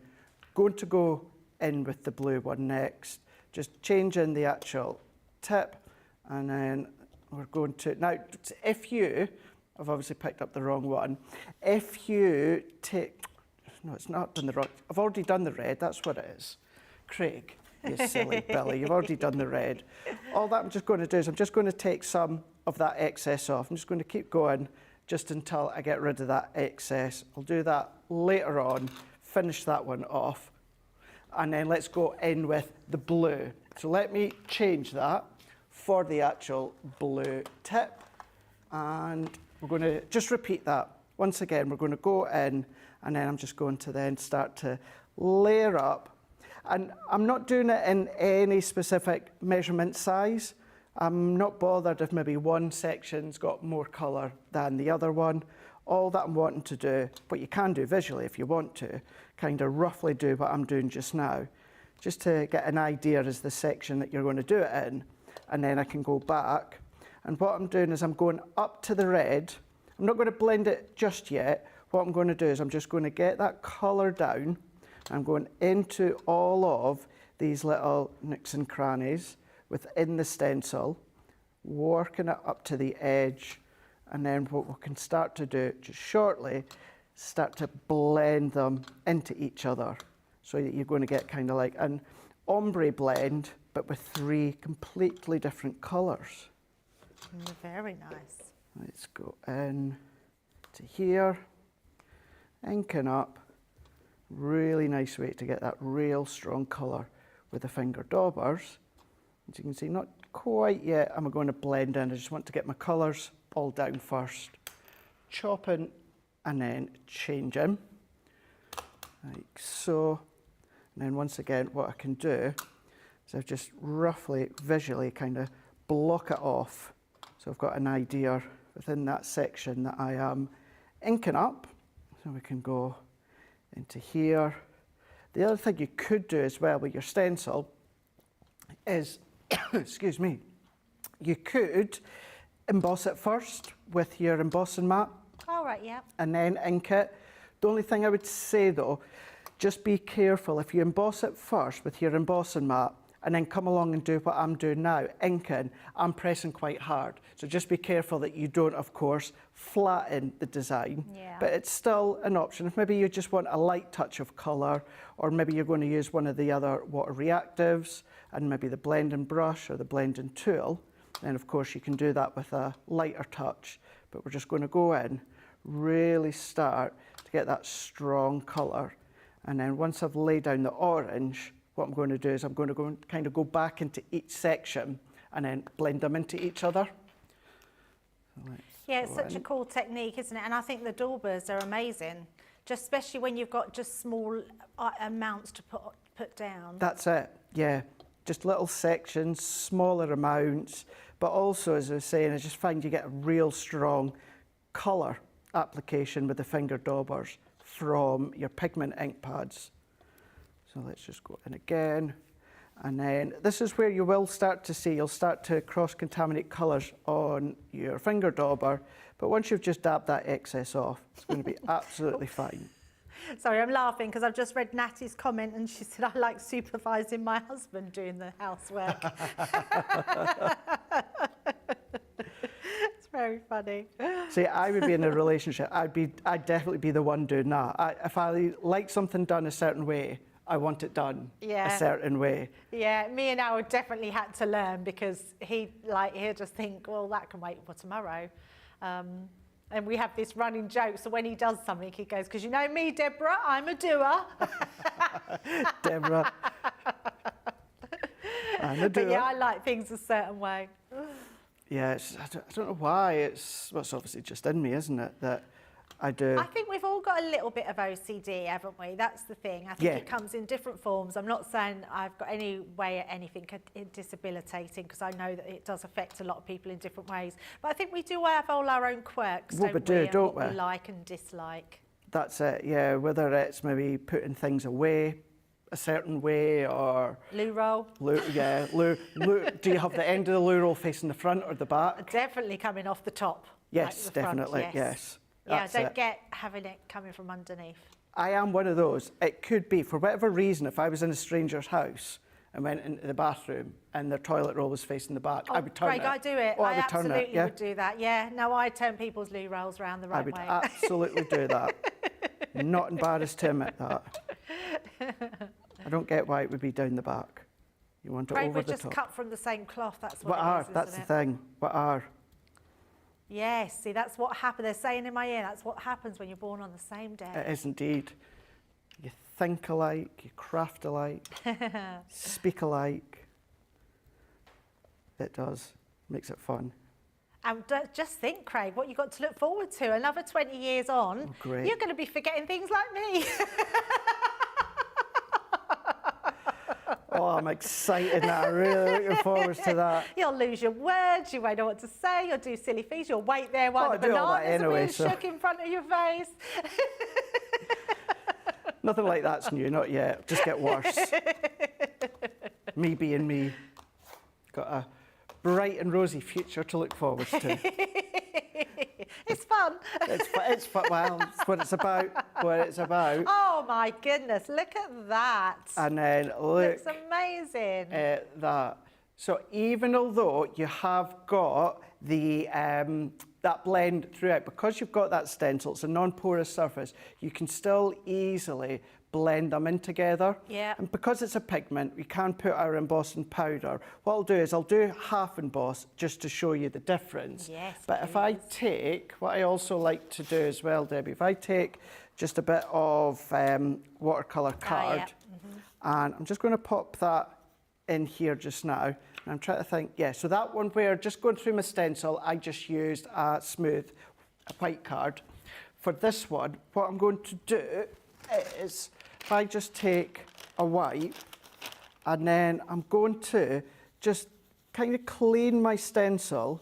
going to go in with the blue one next, just changing the actual tip, and then we're going to, now if you, I've obviously picked up the wrong one, if you take, no, it's not done the wrong, I've already done the red, that's what it is. Craig. You silly Billy, you've already done the red. All that I'm just going to do is I'm just going to take some of that excess off. I'm just going to keep going just until I get rid of that excess. I'll do that later on, finish that one off, and then let's go in with the blue. So let me change that for the actual blue tip, and we're going to just repeat that. Once again, we're going to go in, and then I'm just going to then start to layer up. And I'm not doing it in any specific measurement size. I'm not bothered if maybe one section's got more colour than the other one. All that I'm wanting to do, what you can do visually if you want to, kind of roughly do what I'm doing just now, just to get an idea as the section that you're going to do it in. And then I can go back And what I'm doing is I'm going up to the red. I'm not going to blend it just yet. What I'm going to do is I'm just going to get that colour down. I'm going into all of these little nooks and crannies within the stencil, working it up to the edge. And then what we can start to do just shortly, start to blend them into each other. So that you're going to get kind of like an ombre blend, but with 3 completely different colours. Very nice. Let's go in to here, inking up. Really nice way to get that real strong colour with the finger daubers. As you can see, not quite yet. I'm going to blend in. I just want to get my colours all down first. Chopping and then changing, like so. And then once again, what I can do is I've just roughly, visually kind of block it off. So I've got an idea within that section that I am inking up. So we can go into here. The other thing you could do as well with your stencil is, excuse me, you could emboss it first with your embossing mat. All right, yeah. And then ink it. The only thing I would say though, just be careful if you emboss it first with your embossing mat and then come along and do what I'm doing now, inking, I'm pressing quite hard. So just be careful that you don't, of course, flatten the design. Yeah. But it's still an option. If maybe you just want a light touch of colour, or maybe you're going to use one of the other water reactives, and maybe the blending brush or the blending tool, then of course you can do that with a lighter touch. But we're just going to go in, really start to get that strong colour. And then once I've laid down the orange, what I'm going to do is I'm going to go and kind of go back into each section and then blend them into each other. Yeah, it's such a cool technique, isn't it? And I think the daubers are amazing, just especially when you've got just small amounts to put down. That's it, yeah. Just little sections, smaller amounts, but also, as I was saying, I just find you get a real strong colour application with the finger daubers from your Pigment ink pads. So let's just go in again. And then this is where you will start to see, you'll start to cross-contaminate colours on your finger dauber, but once you've just dabbed that excess off, it's going to be absolutely fine. Sorry, I'm laughing because I've just read Natty's comment and she said, I like supervising my husband doing the housework. It's very funny. See, I would be in a relationship, I'd definitely be the one doing that. If I like something done a certain way, I want it done a certain way. Yeah, me and Howard definitely had to learn because he'll just think, well, that can wait for tomorrow. And we have this running joke, so when he does something, he goes, because you know me, Deborah, I'm a doer. Deborah, I'm a doer. But yeah, I like things a certain way. Yeah, I don't know why, it's obviously just in me, isn't it, that I do. I think we've all got a little bit of OCD, haven't we? That's the thing. I think it comes in different forms. I'm not saying I've got any way at anything disabilitating, because I know that it does affect a lot of people in different ways. But I think we do have all our own quirks, don't we like and dislike. That's it, yeah. Whether it's maybe putting things away a certain way or... Loo roll. Loo, do you have the end of the loo roll facing the front or the back? Definitely coming off the top. Yes, like the definitely, front, yes. Yeah, don't get having it coming from underneath. I am one of those. It could be, for whatever reason, if I was in a stranger's house and went into the bathroom and their toilet roll was facing the back, I would turn Craig, it. I do it. Oh, I would turn absolutely it, yeah? would do that. Yeah, no, I turn people's loo rolls around the right way. I would absolutely do that. Not embarrassed to admit that. I don't get why it would be down the back. You want it Craig, over the top. we're just cut from the same cloth. That's what it is, That's the thing. What are? Yes, see, that's what happened. They're saying in my ear, that's what happens when you're born on the same day. It is indeed. You think alike, you craft alike, speak alike. It does. Makes it fun. And just think, Craig, what you've got to look forward to. Another 20 years on, great. You're going to be forgetting things like me. Oh, I'm excited now. Really looking forward to that. You'll lose your words, you won't know what to say, you'll do silly things, you'll wait there while the bananas are being shook in front of your face. Nothing like that's new, not yet. Just get worse. Me being me. Got a bright and rosy future to look forward to. It's fun. It's fun. Well, it's what it's about. What it's about. Oh my goodness! Look at that. And then look. Looks amazing. At that. So even although you have got the that blend throughout, because you've got that stencil, it's a non-porous surface, you can still easily blend them in together. Yeah. And because it's a pigment, we can put our embossing powder. What I'll do is I'll do half emboss just to show you the difference. Yes, but if I take, what I also like to do as well, Debbie, if I take just a bit of watercolour card, and I'm just going to pop that in here just now. And I'm trying to think, yeah, so that one where just going through my stencil, I just used a smooth white card. For this one, what I'm going to do is, if I just take a white, and then I'm going to just kind of clean my stencil,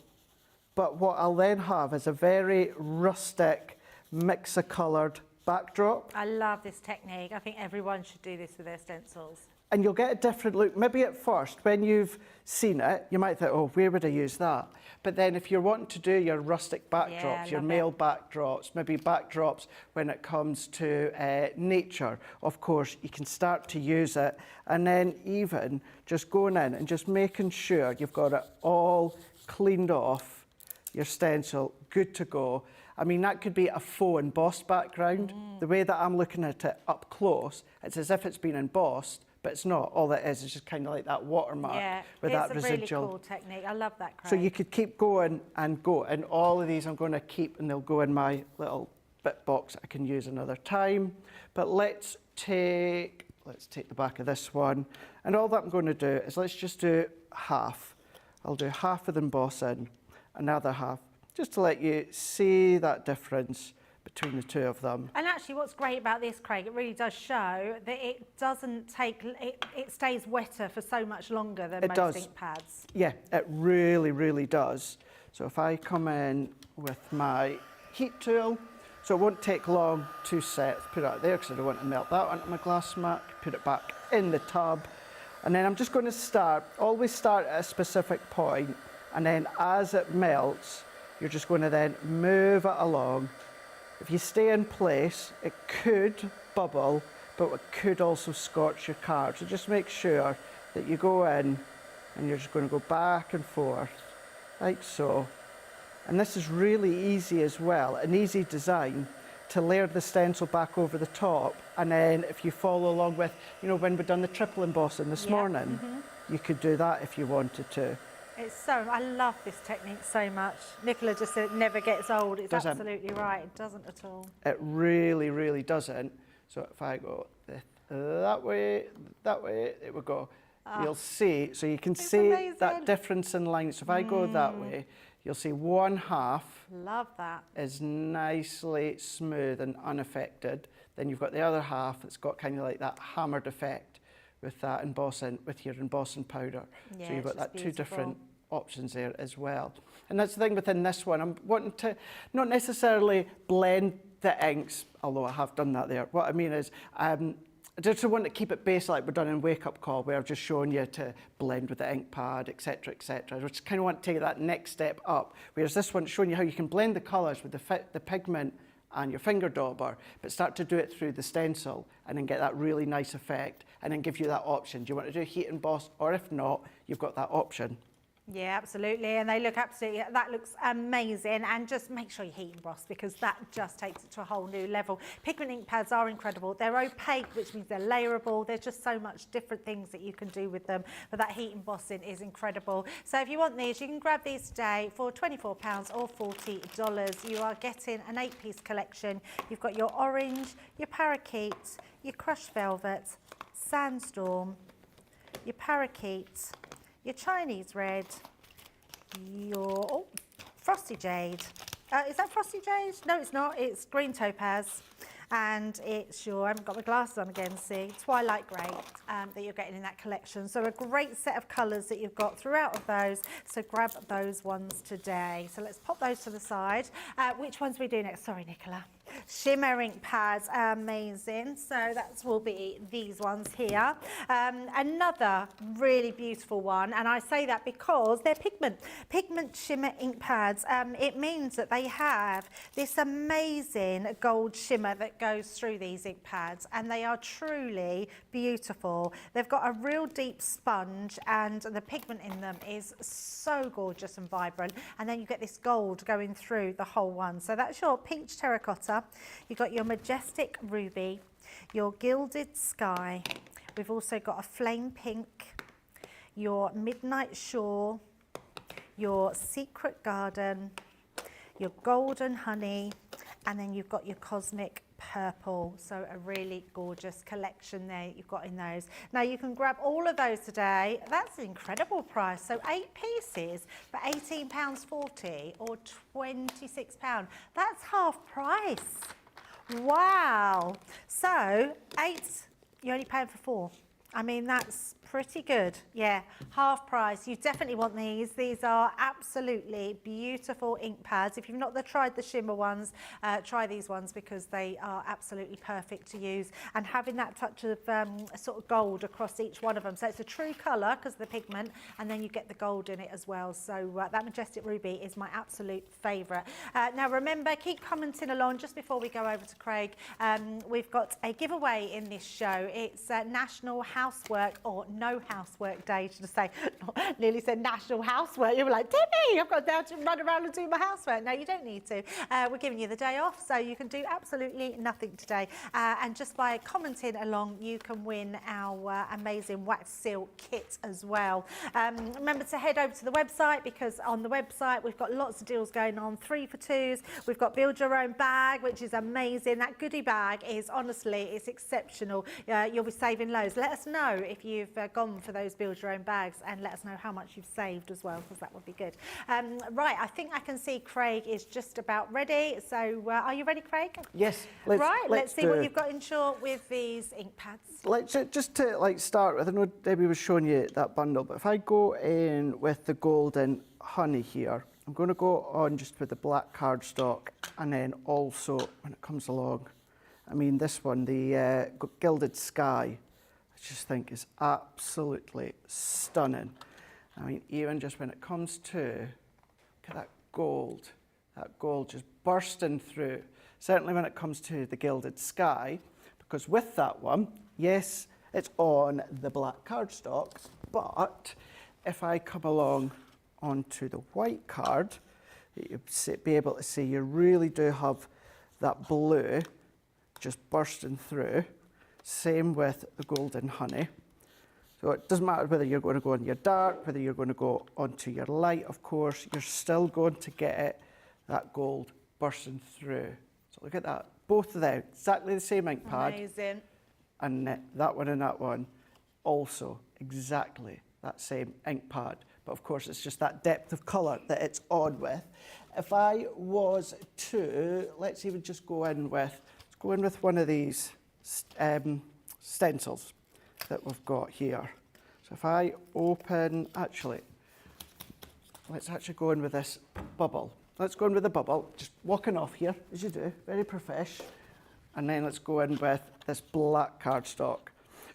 but what I'll then have is a very rustic mix of coloured backdrop. I love this technique. I think everyone should do this with their stencils. And you'll get a different look. Maybe at first, when you've seen it, you might think, oh, where would I use that? But then if you're wanting to do your rustic backdrops, your male backdrops, maybe backdrops when it comes to nature, of course, you can start to use it. And then even just going in and just making sure you've got it all cleaned off, your stencil, good to go. I mean, that could be a faux embossed background. The way that I'm looking at it up close, it's as if it's been embossed, but it's not. All that is just kind of like that watermark with that residual. It's a really cool technique. I love that, Craig. So you could keep going and go. And all of these I'm going to keep, and they'll go in my little bit box I can use another time. But let's take the back of this one. And all that I'm going to do is let's just do half. I'll do half of the embossing, another half, just to let you see that difference between the two of them. And actually what's great about this, Craig, it really does show that it doesn't take, it stays wetter for so much longer than most ink pads. Yeah, it really, really does. So if I come in with my heat tool, so it won't take long to set, put it out there because I don't want to melt that onto my glass mat, put it back in the tub, and then I'm just going to always start at a specific point, and then as it melts, you're just going to then move it along. If you stay in place, it could bubble, but it could also scorch your card. So just make sure that you go in and you're just going to go back and forth, like so. And this is really easy as well, an easy design to layer the stencil back over the top. And then if you follow along with, you know, when we've done the triple embossing this morning, you could do that if you wanted to. I love this technique so much. Nicola just said it never gets old. It's absolutely right. It doesn't at all. It really, really doesn't. So if I go that way, there we go. You'll see, so you can see that difference in lines. So if I go that way, you'll see one half is nicely smooth and unaffected. Then you've got the other half that's got kind of like that hammered effect with that embossing, with your embossing powder. Yeah, so you've got that beautiful. two different options there as well. And that's the thing within this one. I'm wanting to not necessarily blend the inks, although I have done that there. What I mean is, I just want to keep it basic like we've done in Wake Up Call, where I've just shown you to blend with the ink pad, etc., etc. I just kind of want to take that next step up, whereas this one's showing you how you can blend the colours with the pigment and your finger dauber, but start to do it through the stencil and then get that really nice effect and then give you that option. Do you want to do heat emboss, or if not, you've got that option. Yeah, absolutely, and they look absolutely, that looks amazing, and just make sure you heat emboss because that just takes it to a whole new level. Pigment ink pads are incredible. They're opaque, which means they're layerable. There's just so much different things that you can do with them, but that heat embossing is incredible. So if you want these, you can grab these today for £24 or $40. You are getting an 8-piece collection. You've got your orange, your parakeet, your crushed velvet, sandstorm, your parakeet, your Chinese red, your frosty jade. Is that frosty jade? No, it's not. It's green topaz. And it's your, I haven't got my glasses on again, see, twilight grey that you're getting in that collection. So a great set of colours that you've got throughout of those. So grab those ones today. So let's pop those to the side. Which ones are we doing next? Sorry, Nicola. Shimmer Inkpads, amazing. So that will be these ones here. Another really beautiful one, and I say that because they're Pigment Shimmer Inkpads. It means that they have this amazing gold shimmer that goes through these ink pads, and they are truly beautiful. They've got a real deep sponge, and the pigment in them is so gorgeous and vibrant, and then you get this gold going through the whole one. So that's your peach terracotta, you've got your majestic ruby, your gilded sky, we've also got a flame pink, your midnight shore, your secret garden, your golden honey, and then you've got your cosmic purple. So a really gorgeous collection there you've got in those. Now you can grab all of those today. That's an incredible price. So 8 pieces for £18.40 or £26. That's half price. Wow. So 8, you're only paying for 4. I mean, that's pretty good. Yeah, half price. You definitely want these. These are absolutely beautiful ink pads. If you've not tried the shimmer ones, try these ones because they are absolutely perfect to use. And having that touch of sort of gold across each one of them. So it's a true colour because of the pigment, and then you get the gold in it as well. So that Majestic Ruby is my absolute favourite. Now remember, keep commenting along. Just before we go over to Craig, we've got a giveaway in this show. It's National Housework, or No Housework Day, should I say. Nearly said National Housework. You were like, Debbie, I've got now to run around and do my housework. No, you don't need to. We're giving you the day off, so you can do absolutely nothing today. And just by commenting along, you can win our amazing wax seal kit as well. Remember to head over to the website, because on the website we've got lots of deals going on, 3 for 2s. We've got build your own bag, which is amazing. That goodie bag is honestly, it's exceptional. You'll be saving loads. Let us know if you've gone for those build your own bags, and let us know how much you've saved as well, because that would be good. Right, I think I can see Craig is just about ready. So are you ready, Craig? Yes. Let's see what you've got in short with these ink pads. Let's just to start with, I know Debbie was showing you that bundle, but if I go in with the golden honey here, I'm going to go on just with the black cardstock, and then also when it comes along, I mean this one, the gilded sky, I just think is absolutely stunning. I mean, even just when it comes to, look at that gold just bursting through. Certainly when it comes to the gilded sky, because with that one, yes, it's on the black cardstock, but if I come along onto the white card, you'll be able to see you really do have that blue just bursting through. Same with the golden honey. So it doesn't matter whether you're going to go on your dark, whether you're going to go onto your light, of course, you're still going to get that gold bursting through. So look at that. Both of them, exactly the same ink pad. Amazing. And that one and that one, also exactly that same ink pad. But of course, it's just that depth of colour that it's on with. If I was to, let's even just go in with one of these stencils that we've got here. So if I open, let's actually go in with this bubble. Let's go in with the bubble, just walking off here, as you do, very profesh. And then let's go in with this black cardstock.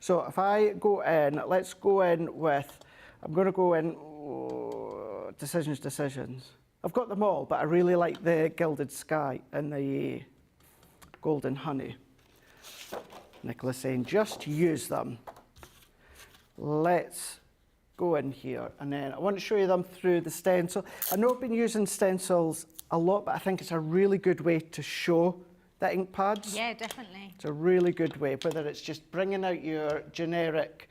So if I go in, let's go in with, I'm going to go in, decisions. I've got them all, but I really like the gilded sky and the golden honey. Nicola's saying, just use them. Let's go in here, and then I want to show you them through the stencil. I know I've been using stencils a lot, but I think it's a really good way to show the ink pads. Yeah, definitely. It's a really good way, whether it's just bringing out your generic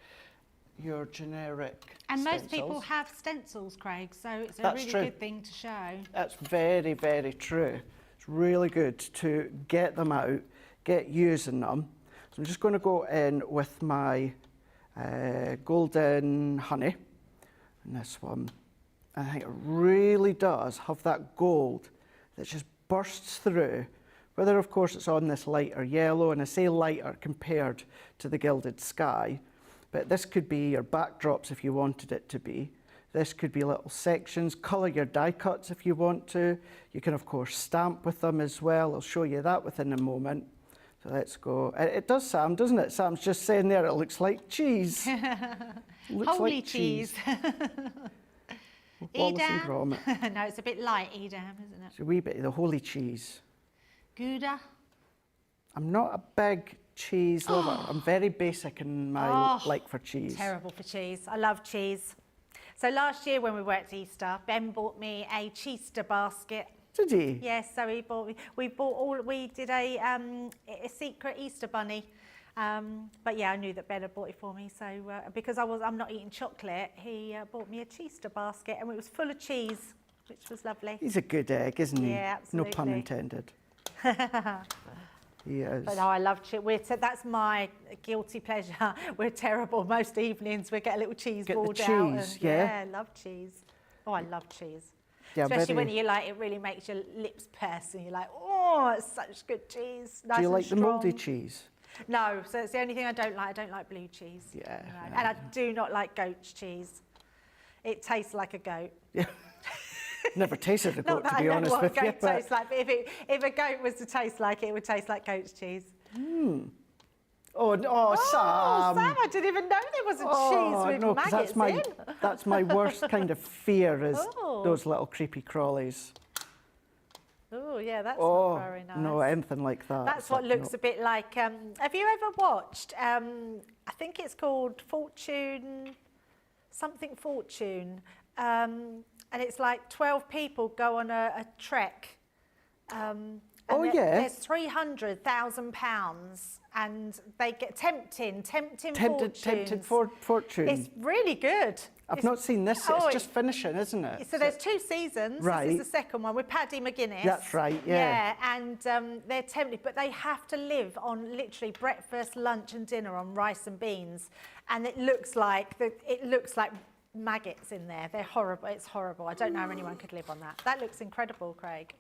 and stencils. most people have stencils, Craig, so it's a really good thing to show. That's very, very true. It's really good to get them out, get using them. So I'm just going to go in with my golden honey, and this one. I think it really does have that gold that just bursts through, whether of course it's on this lighter yellow, and I say lighter compared to the gilded sky, but this could be your backdrops if you wanted it to be. This could be little sections. Colour your die cuts if you want to. You can, of course, stamp with them as well. I'll show you that within a moment. So let's go. It does, Sam, doesn't it? Sam's just saying there, it looks like cheese. Looks Holy like cheese. Wallace and Edam? Gromit. No, it's a bit light, Edam, isn't it? It's a wee bit of the holy cheese. Gouda. I'm not a big cheese lover. I'm very basic in my like for cheese. Terrible for cheese. I love cheese. So last year when we were at Easter, Ben bought me a Cheester basket. Did he? Yes, so we did a secret Easter bunny. But yeah, I knew that Ben had bought it for me. So because I'm not eating chocolate, he bought me a Cheester basket, and it was full of cheese, which was lovely. He's a good egg, isn't he? Yeah, absolutely. No pun intended. He is. But no, I love cheese. That's my guilty pleasure. We're terrible. Most evenings we get a little cheese ball down. Cheese, yeah. I love cheese. Oh, I love cheese. Yeah, especially when you like it really makes your lips purse and you're like, oh, it's such good cheese. Nice. Do you and like strong. the mouldy cheese? No, so it's the only thing I don't like. I don't like blue cheese. Yeah. No. And I do not like goat's cheese. It tastes like a goat. Yeah. Never tasted a goat, to be honest what with a you. goat tastes like, but if a goat was to taste like it, it would taste like goat's cheese. Oh, Sam! Sam, I didn't even know there was a cheese with maggots in. That's my worst kind of fear is those little creepy crawlies. Oh, yeah, that's not very nice. No, anything like that. That's what looks a bit like... have you ever watched, I think it's called something Fortune, and it's like 12 people go on a trek. There's £300,000 and they get tempting fortune. It's really good. I've not seen this. It's just finishing, isn't it? So there's 2 seasons. Right. This is the second one with Paddy McGuinness. That's right, yeah. Yeah, and they're tempted, but they have to live on literally breakfast, lunch and dinner on rice and beans. And it looks like maggots in there. They're horrible. It's horrible. I don't know how anyone could live on that. That looks incredible, Craig.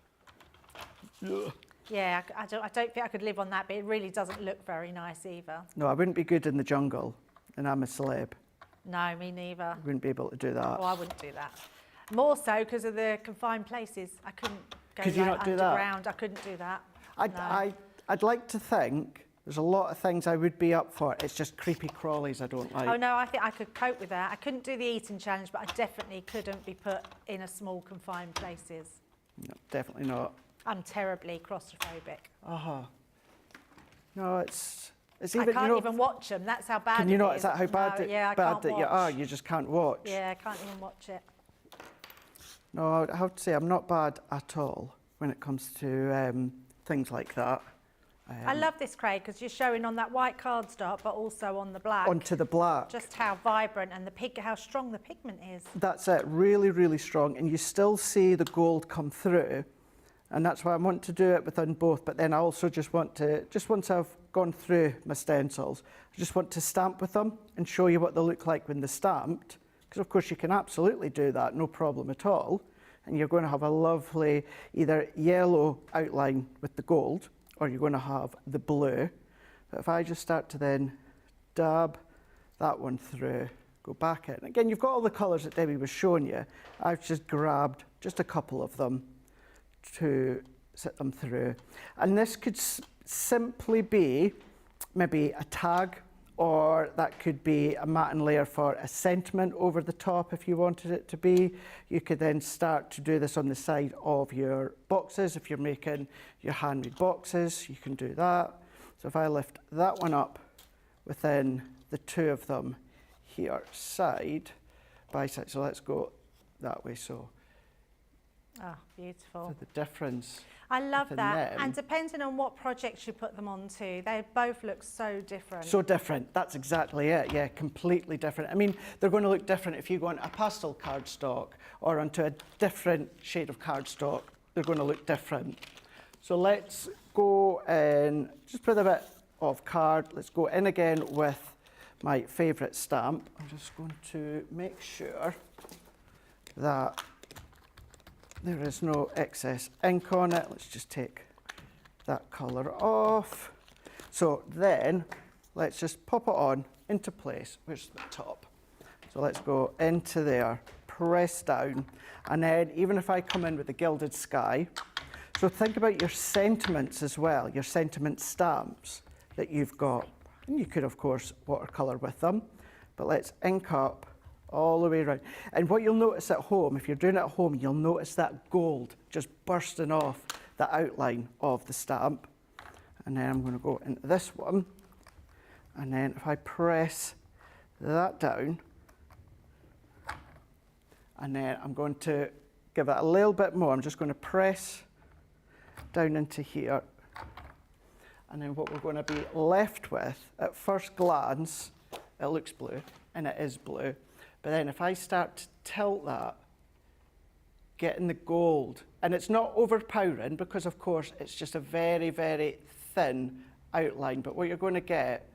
Yeah, I don't think I could live on that, but it really doesn't look very nice either. No, I wouldn't be good in the jungle, and I'm a celeb. No, me neither. I wouldn't be able to do that. Oh, I wouldn't do that. More so because of the confined places. I couldn't go Could you not do that? underground. I couldn't do that. I'd like to think there's a lot of things I would be up for. It's just creepy crawlies I don't like. Oh no, I think I could cope with that. I couldn't do the eating challenge, but I definitely couldn't be put in a small confined places. No, definitely not. I'm terribly claustrophobic. No, it's even. I can't even watch them. That's how bad. Can you not? Is Is that how bad I bad can't that watch. you are? You just can't watch. Yeah, I can't even watch it. No, I have to say I'm not bad at all when it comes to things like that. I love this, Craig, because you're showing on that white cardstock, but also on the black. Onto the black. Just how vibrant and how strong the pigment is. That's it. Really, really strong, and you still see the gold come through. And that's why I want to do it within both, but then I also just want to, once I've gone through my stencils, I just want to stamp with them and show you what they look like when they're stamped. Because of course you can absolutely do that, no problem at all. And you're going to have a lovely either yellow outline with the gold, or you're going to have the blue. But if I just start to then dab that one through, go back in. Again, you've got all the colours that Debbie was showing you. I've just grabbed just a couple of them to set them through. And this could simply be maybe a tag, or that could be a matte and layer for a sentiment over the top if you wanted it to be. You could then start to do this on the side of your boxes. If you're making your handmade boxes, you can do that. So if I lift that one up within the 2 of them here, side by side. So let's go that way. So beautiful. So the difference. I love that. Them. And depending on what projects you put them onto, they both look so different. So different. That's exactly it. Yeah, completely different. I mean, they're going to look different if you go on a pastel cardstock or onto a different shade of cardstock. They're going to look different. So let's go in just with a bit of card. Let's go in again with my favourite stamp. I'm just going to make sure that there is no excess ink on it. Let's just take that colour off. So then let's just pop it on into place. Where's the top? So let's go into there. press down, and then even if I come in with the Gilded Sky, so think about your sentiments as well, your sentiment stamps that you've got. And you could, of course, watercolour with them, but let's ink up all the way around. And what you'll notice at home, if you're doing it at home, you'll notice that gold just bursting off the outline of the stamp. And then I'm going to go into this one, and then if I press that down, and then I'm going to give it a little bit more. I'm just going to press down into here, and then what we're going to be left with, at first glance, it looks blue, and it is blue, but then if I start to tilt that, getting the gold, and it's not overpowering because of course it's just a very, very thin outline, but what you're going to get,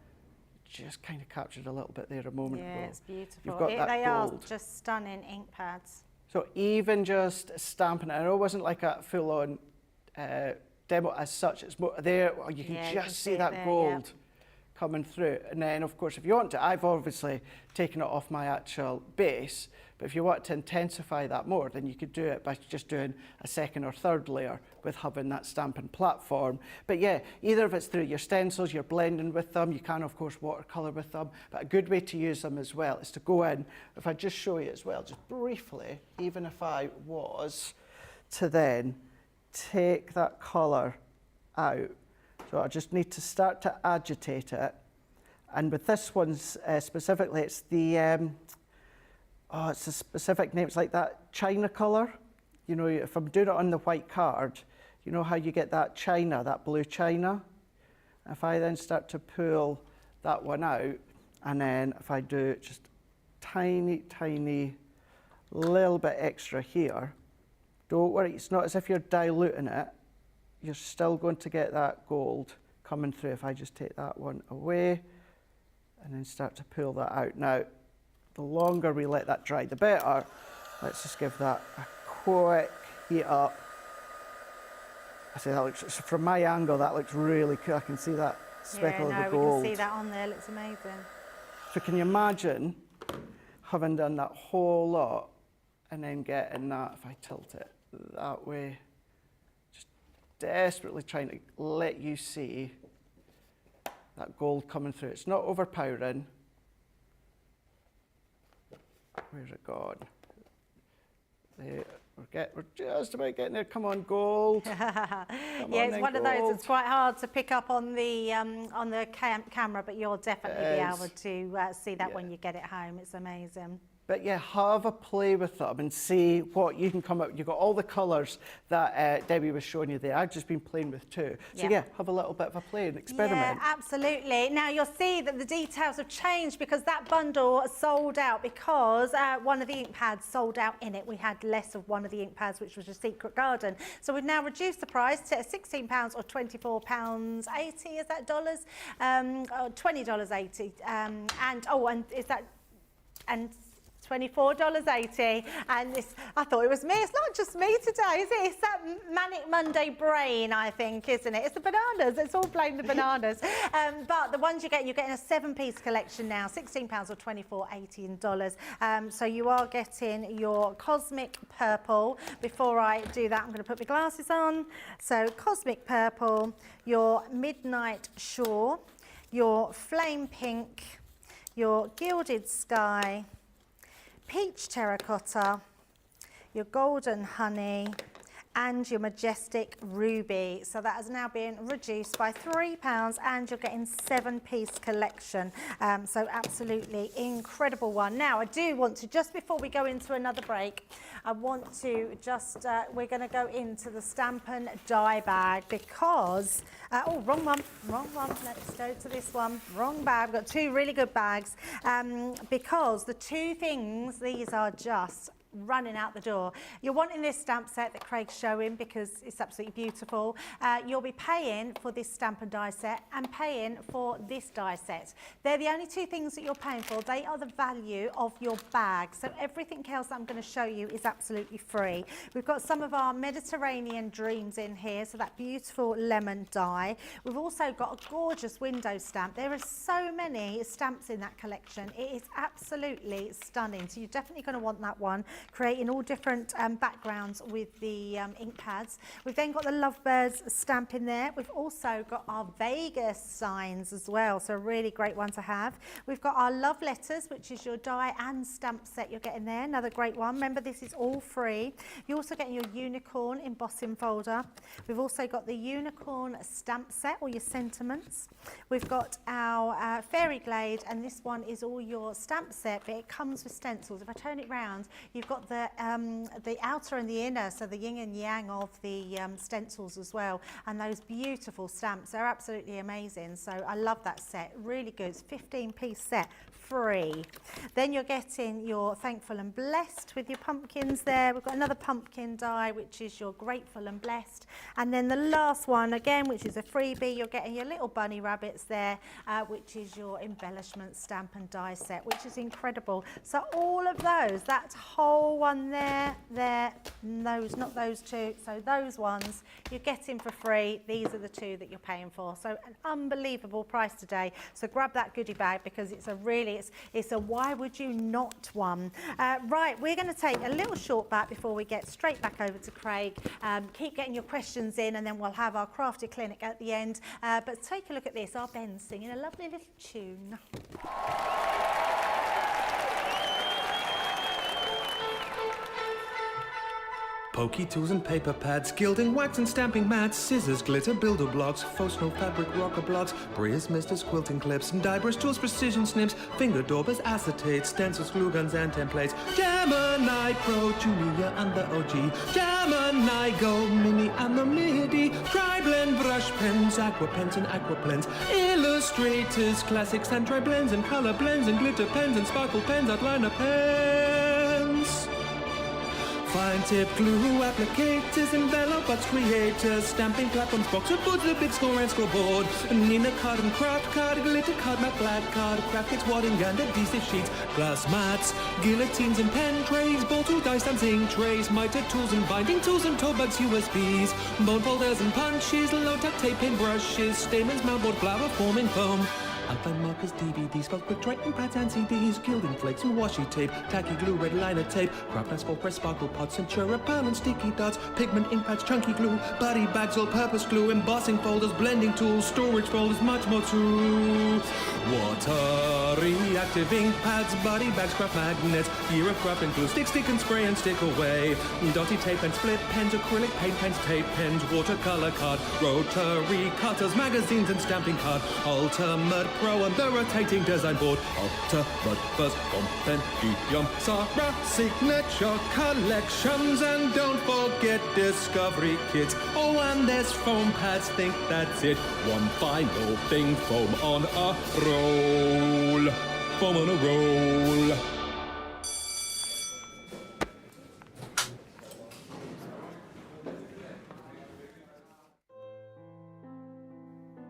just kind of captured a little bit there a moment ago. Yeah, it's beautiful. You've got that they gold. are just stunning ink pads. So even just stamping it, I know it wasn't like a full-on demo as such, it's more there, you can just see that gold coming through. And then of course if you want to, I've obviously taken it off my actual base, but if you want to intensify that more, then you could do it by just doing a second or third layer with having that stamping platform. But yeah, either if it's through your stencils, you're blending with them, you can of course watercolour with them, but a good way to use them as well is to go in, if I just show you as well, just briefly, even if I was to then take that colour out. So I just need to start to agitate it. And with this one specifically, it's the, it's a specific name, it's like that china colour. You know, if I'm doing it on the white card, you know how you get that china, that blue china? If I then start to pull that one out, and then if I do just tiny, tiny, little bit extra here, don't worry, it's not as if you're diluting it. You're still going to get that gold coming through. If I just take that one away and then start to pull that out. Now, the longer we let that dry, the better. Let's just give that a quick heat up. I say that looks, from my angle, that looks really cool. I can see that speckle of the gold. We can see that on there, it looks amazing. So can you imagine having done that whole lot and then getting that, if I tilt it that way, desperately trying to let you see that gold coming through. It's not overpowering. Where's it gone? There, we're just about getting there. Come on, gold. Yeah, it's one of those. It's quite hard to pick up on the camera, but you'll definitely be able to see that when you get it home. It's amazing. But yeah, have a play with them and see what you can come up. You've got all the colours that Debbie was showing you there. I've just been playing with two. So yeah, have a little bit of a play and experiment. Yeah, absolutely. Now you'll see that the details have changed because that bundle sold out because one of the ink pads sold out in it. We had less of one of the ink pads, which was a Secret Garden. So we've now reduced the price to £16 or £24.80. Is that dollars? $20.80. And is that $24.80, and this, I thought it was me. It's not just me today, is it? It's that Manic Monday brain, I think, isn't it? It's the bananas. It's all blame the bananas. But the ones you're getting a 7-piece collection now, £16 or $24.80 in dollars. So you are getting your Cosmic Purple. Before I do that, I'm going to put my glasses on. So Cosmic Purple, your Midnight Shore, your Flame Pink, your Gilded Sky, Peach Terracotta, your Golden Honey, and your Majestic Ruby. So that has now been reduced by £3 and you're getting 7-piece collection. So absolutely incredible one. Now I do want to, just before we go into another break, I want to just, we're going to go into the Stamp Die bag because, oh, wrong one. Let's go to this one. Wrong bag. We've got two really good bags because the two things, these are just running out the door. You're wanting this stamp set that Craig's showing because it's absolutely beautiful. You'll be paying for this Stamp and Die set and paying for this die set. They're the only two things that you're paying for. They are the value of your bag. So everything else that I'm going to show you is absolutely free. We've got some of our Mediterranean Dreams in here, so that beautiful lemon die. We've also got a gorgeous window stamp. There are so many stamps in that collection. It is absolutely stunning. So you're definitely going to want that one. creating all different backgrounds with the ink pads. We've then got the Lovebirds stamp in there. We've also got our Vegas signs as well, so a really great one to have. We've got our Love Letters, which is your die and stamp set you're getting there, another great one. Remember, this is all free. You're also getting your unicorn embossing folder. We've also got the unicorn stamp set, all your sentiments. We've got our Fairy Glade, and this one is all your stamp set, but it comes with stencils. If I turn it round, you've got the outer and the inner, so the yin and yang of the stencils as well, and those beautiful stamps. They're absolutely amazing, so I love that set, really good. It's a 15-piece set, free. Then you're getting your Thankful and Blessed with your pumpkins there. We've got another pumpkin die, which is your Grateful and Blessed, and then the last one again, which is a freebie, you're getting your little bunny rabbits there, which is your embellishment stamp and die set, which is incredible. So all of those, that whole one there, those, not those two, so those ones you're getting for free. These are the two that you're paying for, so an unbelievable price today. So grab that goodie bag, because it's a really, it's a why would you not one. Right, we're going to take a little short back before we get straight back over to Craig. Keep getting your questions in, and then we'll have our crafty clinic at the end. But take a look at this, our Ben's singing a lovely little tune. Pokey tools and paper pads, gilding, wax and stamping mats, scissors, glitter, builder blocks, faux snow fabric rocker blocks, Breeze, misters, quilting clips, and die brush tools, precision snips, finger daubers, acetates, stencils, glue guns and templates, Gemini Pro, Julia and the OG, Gemini Go, Mini and the MIDI, tri-blend brush pens, aqua pens and aqua blends, illustrators, classics and tri-blends and color blends and glitter pens and sparkle pens, outliner pens. Fine tip glue, applicators, envelopers, creators, stamping platforms, boxer boards, the big score and scoreboard, Nina card and craft card, glitter card, matte black card, graphics, wadding and adhesive sheets, glass mats, guillotines and pen trays, ball tool, dice and zinc trays, miter tools and binding tools and toe bags, USBs, bone folders and punches, low-tack tape, paintbrushes, stamens, mountboard, flower forming foam, outline markers, DVDs, spelled quick dry inkpads and CDs, gilding flakes and washi tape, tacky glue, red liner tape, craft knives, full press, sparkle pots, Centura, pearl and sticky dots, pigment inkpads, chunky glue, body bags, all-purpose glue, embossing folders, blending tools, storage folders, much more too. Water Reactive Inkpads, body bags, craft magnets, year of craft and glue, stick and spray and stick away, dotty tape and split pens, acrylic paint pens, tape pens, watercolor card, rotary cutters, magazines and stamping card, ultimate Pro and the rotating design board, ultimate first compendium, Sarah signature collections, and don't forget discovery kits. Oh, and there's foam pads, think that's it. One final thing, foam on a roll, foam on a roll.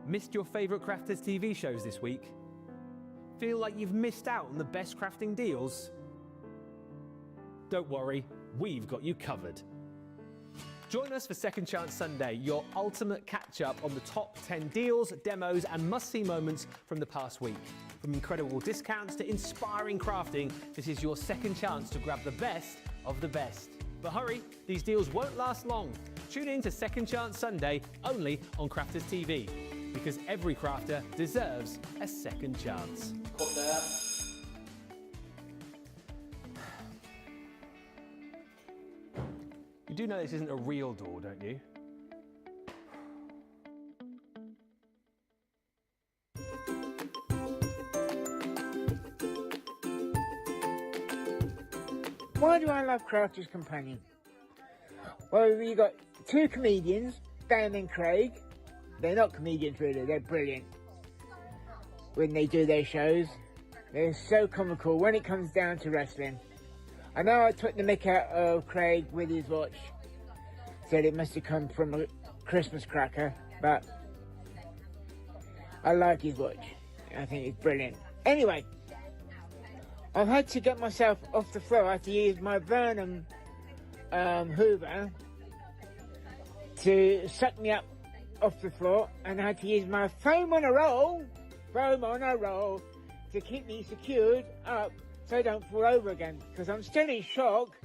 Missed your favourite crafters TV shows this week? Feel like you've missed out on the best crafting deals? Don't worry, we've got you covered. Join us for Second Chance Sunday, your ultimate catch-up on the top 10 deals, demos and must-see moments from the past week. From incredible discounts to inspiring crafting, this is your second chance to grab the best of the best. But hurry, these deals won't last long. Tune in to Second Chance Sunday, only on Crafters TV. Because every crafter deserves a second chance. You do know this isn't a real door, don't you? Why do I love Crafters Companion? Well, we got two comedians, Dan and Craig. They're not comedians really, they're brilliant when they do their shows. They're so comical when it comes down to wrestling. I know I took the mick out of Craig with his watch, said it must have come from a Christmas cracker, but I like his watch. I think it's brilliant. Anyway, I've had to get myself off the floor. I had to use my Vernon Hoover to suck me up off the floor, and I had to use my foam on a roll to keep me secured up so I don't fall over again, because I'm still in shock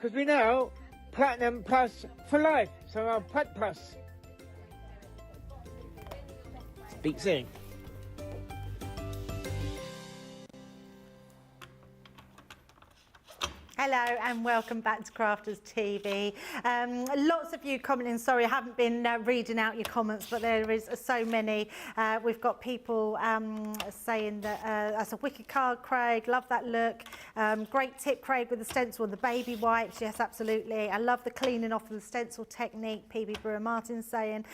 because we know Platinum Plus for life, so our Plat Plus. Speak soon. Hello and welcome back to Crafters TV. Lots of you commenting. Sorry, I haven't been reading out your comments, but there is so many. We've got people saying that that's a wicked card, Craig. Love that look. Great tip, Craig, with the stencil and the baby wipes. Yes, absolutely. I love the cleaning off of the stencil technique. PB Brewer Martin saying,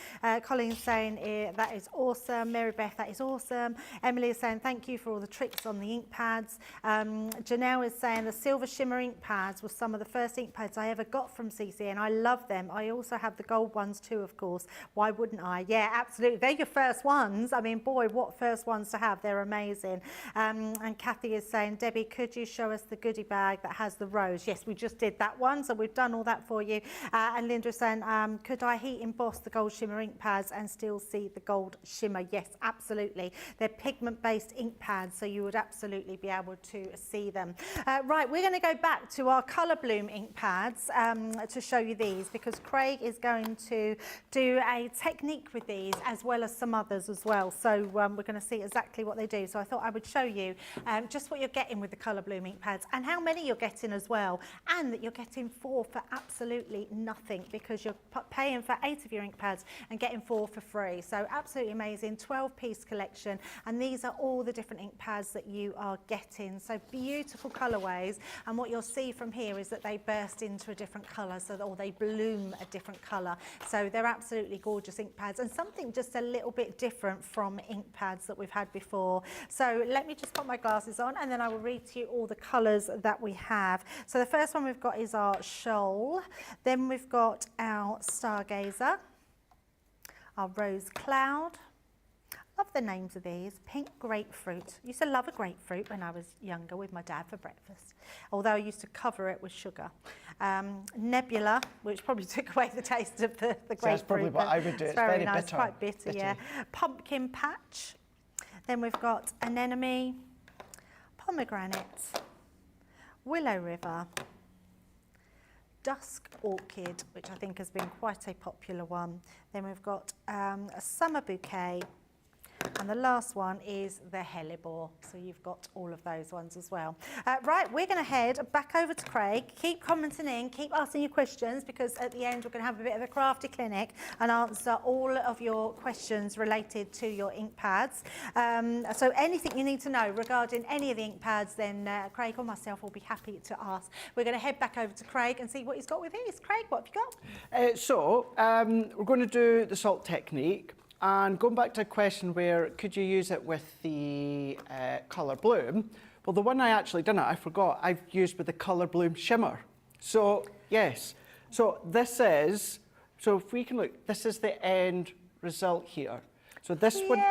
Colin's saying that is awesome. Mary Beth, that is awesome. Emily is saying thank you for all the tricks on the ink pads. Janelle is saying the silver shimmer ink pads were some of the first ink pads I ever got from CC, and I love them. I also have the gold ones too, of course. Why wouldn't I? Yeah, absolutely. They're your first ones. I mean, boy, what first ones to have. They're amazing. And Kathy is saying, Debbie, could you show us the goodie bag that has the rose? Yes, we just did that one, so we've done all that for you. And Linda is saying, could I heat emboss the gold shimmer ink pads and still see the gold shimmer? Yes, absolutely. They're pigment-based ink pads, so you would absolutely be able to see them. Right, we're going to go back to our ColourBloom Inkpads to show you these, because Craig is going to do a technique with these as well as some others as well. So we're going to see exactly what they do. So I thought I would show you just what you're getting with the ColourBloom Inkpads and how many you're getting as well, and that you're getting 4 for absolutely nothing, because you're paying for 8 of your Inkpads and getting 4 for free. So absolutely amazing, 12-piece collection, and these are all the different ink pads that you are getting. So beautiful colourways, and what you'll see from here is that they burst into a different colour, or they bloom a different colour. So they're absolutely gorgeous ink pads, and something just a little bit different from ink pads that we've had before. So let me just put my glasses on, and then I will read to you all the colours that we have. So the first one we've got is our Shoal, then we've got our Stargazer, our Rose Cloud. Love the names of these. Pink grapefruit. Used to love a grapefruit when I was younger with my dad for breakfast, although I used to cover it with sugar. Nebula, which probably took away the taste of the grapefruit. That's probably what I would do. It's very nice, bitter. quite bitter, yeah. Pumpkin patch. Then we've got anemone, pomegranate, willow river, dusk orchid, which I think has been quite a popular one. Then we've got a summer bouquet. And the last one is the hellebore. So you've got all of those ones as well. Right, we're going to head back over to Craig. Keep commenting in, keep asking your questions, because at the end we're going to have a bit of a crafty clinic and answer all of your questions related to your ink pads. So anything you need to know regarding any of the ink pads, then Craig or myself will be happy to ask. We're going to head back over to Craig and see what he's got with his. Craig, what have you got? We're going to do the salt technique. And going back to a question where could you use it with the ColourBloom? Well, the one I actually didn't, I forgot, I've used with the ColourBloom Shimmer. So, yes. So this is, so if we can look, this is the end result here. So this one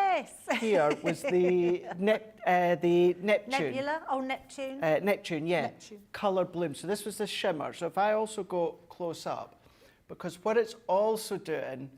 here was the Neptune. Nebula? Oh, Neptune. Neptune, yeah. Neptune. ColourBloom. So this was the Shimmer. So if I also go close up, because what it's also doing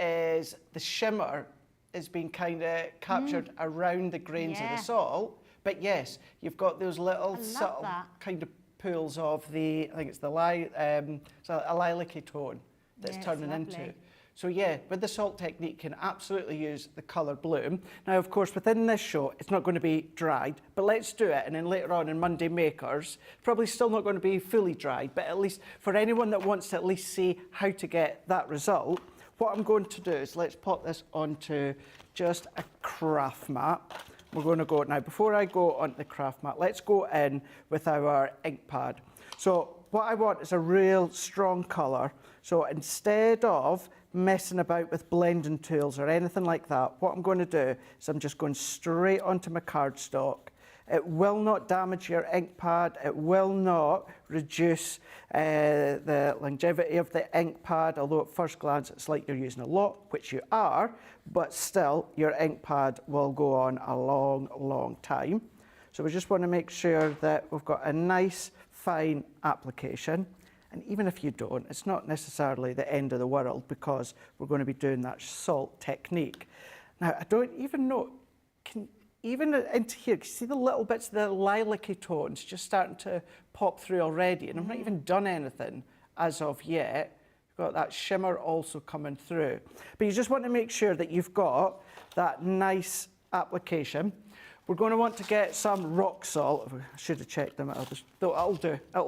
is the shimmer is being kind of captured around the grains of the salt. But yes, you've got those little subtle kind of pools of the, I think it's the a lilac-y tone that's turning into. So yeah, with the salt technique, you can absolutely use the ColourBloom. Now, of course, within this show, it's not going to be dried, but let's do it. And then later on in Monday Makers, probably still not going to be fully dried, but at least for anyone that wants to at least see how to get that result, what I'm going to do is let's pop this onto just a craft mat. We're going to go, now before I go onto the craft mat, let's go in with our ink pad. So what I want is a real strong colour. So instead of messing about with blending tools or anything like that, what I'm going to do is I'm just going straight onto my cardstock. It will not damage your ink pad. It will not reduce the longevity of the ink pad, although at first glance it's like you're using a lot, which you are, but still your ink pad will go on a long, long time. So we just want to make sure that we've got a nice, fine application. And even if you don't, it's not necessarily the end of the world, because we're going to be doing that salt technique. Now, I don't even know, even into here, you see the little bits of the lilac-y tones just starting to pop through already, and I've not even done anything as of yet. You've got that shimmer also coming through. But you just want to make sure that you've got that nice application. We're going to want to get some rock salt. I should have checked them. It'll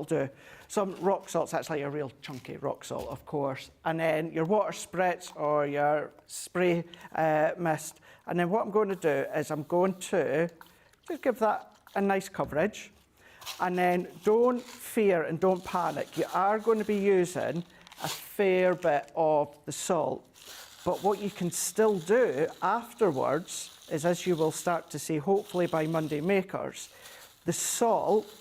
do. Some rock salt's actually a real chunky rock salt, of course. And then your water spritz or your spray mist. And then what I'm going to do is I'm going to just give that a nice coverage. And then don't fear and don't panic. You are going to be using a fair bit of the salt. But what you can still do afterwards is, as you will start to see hopefully by Monday Makers, the salt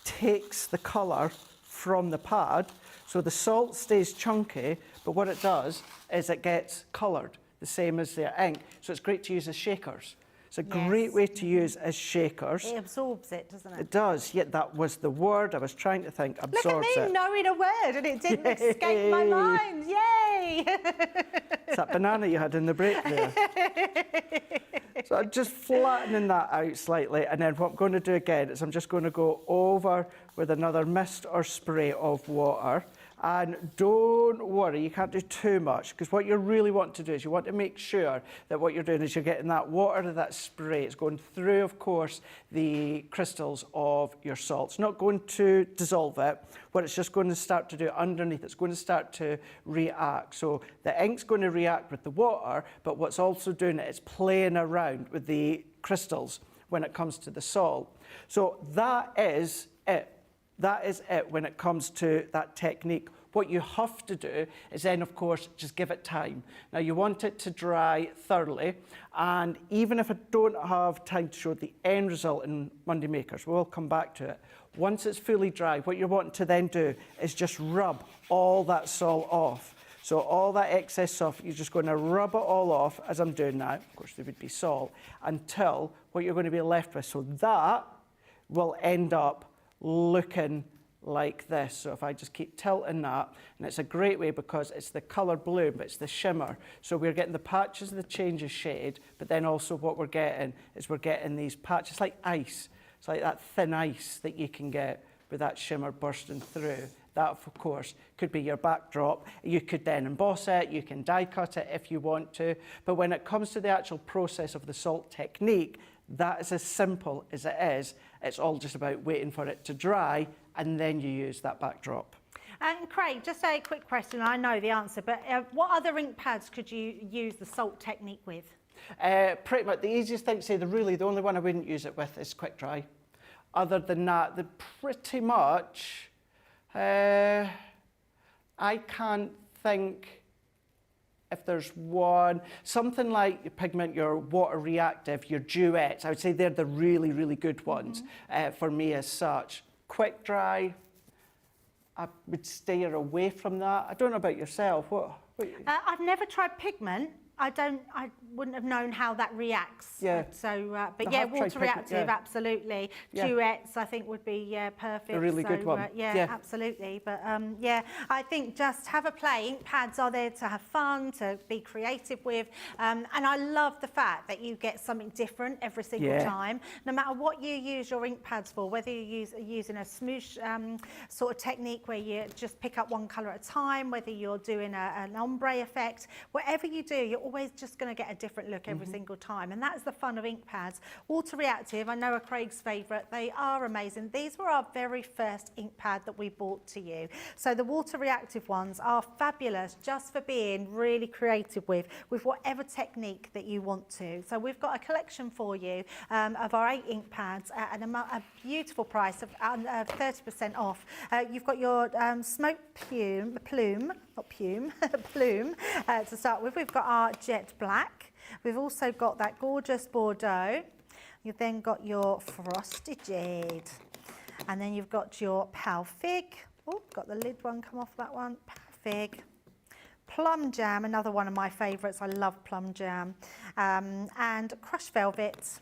takes the colour from the pad. So the salt stays chunky, but what it does is it gets coloured, the same as the ink. So it's great to use as shakers. It's a great way to use as shakers. It absorbs it, doesn't it? It does. Yet that was the word I was trying to think. Absorbs Look at me knowing a word and it didn't escape my mind. Yay! It's that banana you had in the break there. So I'm just flattening that out slightly, and then what I'm going to do again is I'm just going to go over with another mist or spray of water. And don't worry, you can't do too much, because what you really want to do is you want to make sure that what you're doing is you're getting that water to that spray. It's going through, of course, the crystals of your salt. It's not going to dissolve it. What it's just going to start to do underneath, it's going to start to react. So the ink's going to react with the water, but what's also doing it is playing around with the crystals when it comes to the salt. So that is it. That is it when it comes to that technique. What you have to do is then, of course, just give it time. Now, you want it to dry thoroughly, and even if I don't have time to show the end result in Monday Makers, we'll come back to it. Once it's fully dry, what you're wanting to then do is just rub all that salt off. So all that excess salt, you're just going to rub it all off, as I'm doing now. Of course, there would be salt, until what you're going to be left with. So that will end up looking like this. So if I just keep tilting that, and it's a great way because it's the colour bloom, but it's the shimmer. So we're getting the patches of the change of shade, but then also what we're getting is we're getting these patches like ice. It's like that thin ice that you can get with that shimmer bursting through. That, of course, could be your backdrop. You could then emboss it, you can die cut it if you want to. But when it comes to the actual process of the salt technique, that is as simple as it is. It's all just about waiting for it to dry, and then you use that backdrop. And Craig, just a quick question. I know the answer, but what other ink pads could you use the salt technique with? Pretty much the easiest thing to say, the only one I wouldn't use it with is quick dry. Other than that, pretty much, I can't think if there's one, something like your Pigment, your Water Reactive, your Duets. I would say they're the really, really good ones for me as such. Quick dry, I would steer away from that. I don't know about yourself. I've never tried Pigment. I wouldn't have known how that reacts. Yeah. So, but yeah, Water Reactive, absolutely. Yeah. Duets, I think, would be perfect. A really good one. Yeah, absolutely. But yeah, I think just have a play. Ink pads are there to have fun, to be creative with. And I love the fact that you get something different every single time. No matter what you use your ink pads for, whether you're using a smoosh sort of technique where you just pick up one colour at a time, whether you're doing an ombre effect, whatever you do, you're always just going to get a different look every single time, and that's the fun of ink pads. Water Reactive, I know, are Craig's favourite. They are amazing. These were our very first ink pad that we brought to you. So the Water Reactive ones are fabulous just for being really creative with whatever technique that you want to. So we've got a collection for you of our 8 ink pads at a beautiful price of 30% off. You've got your smoke plume to start with. We've got our jet black. We've also got that gorgeous Bordeaux. You've then got your frosty jade. And then you've got your pale fig. Oh, got the lid one come off that one. Pale fig. Plum jam, another one of my favourites. I love plum jam. And crushed velvet.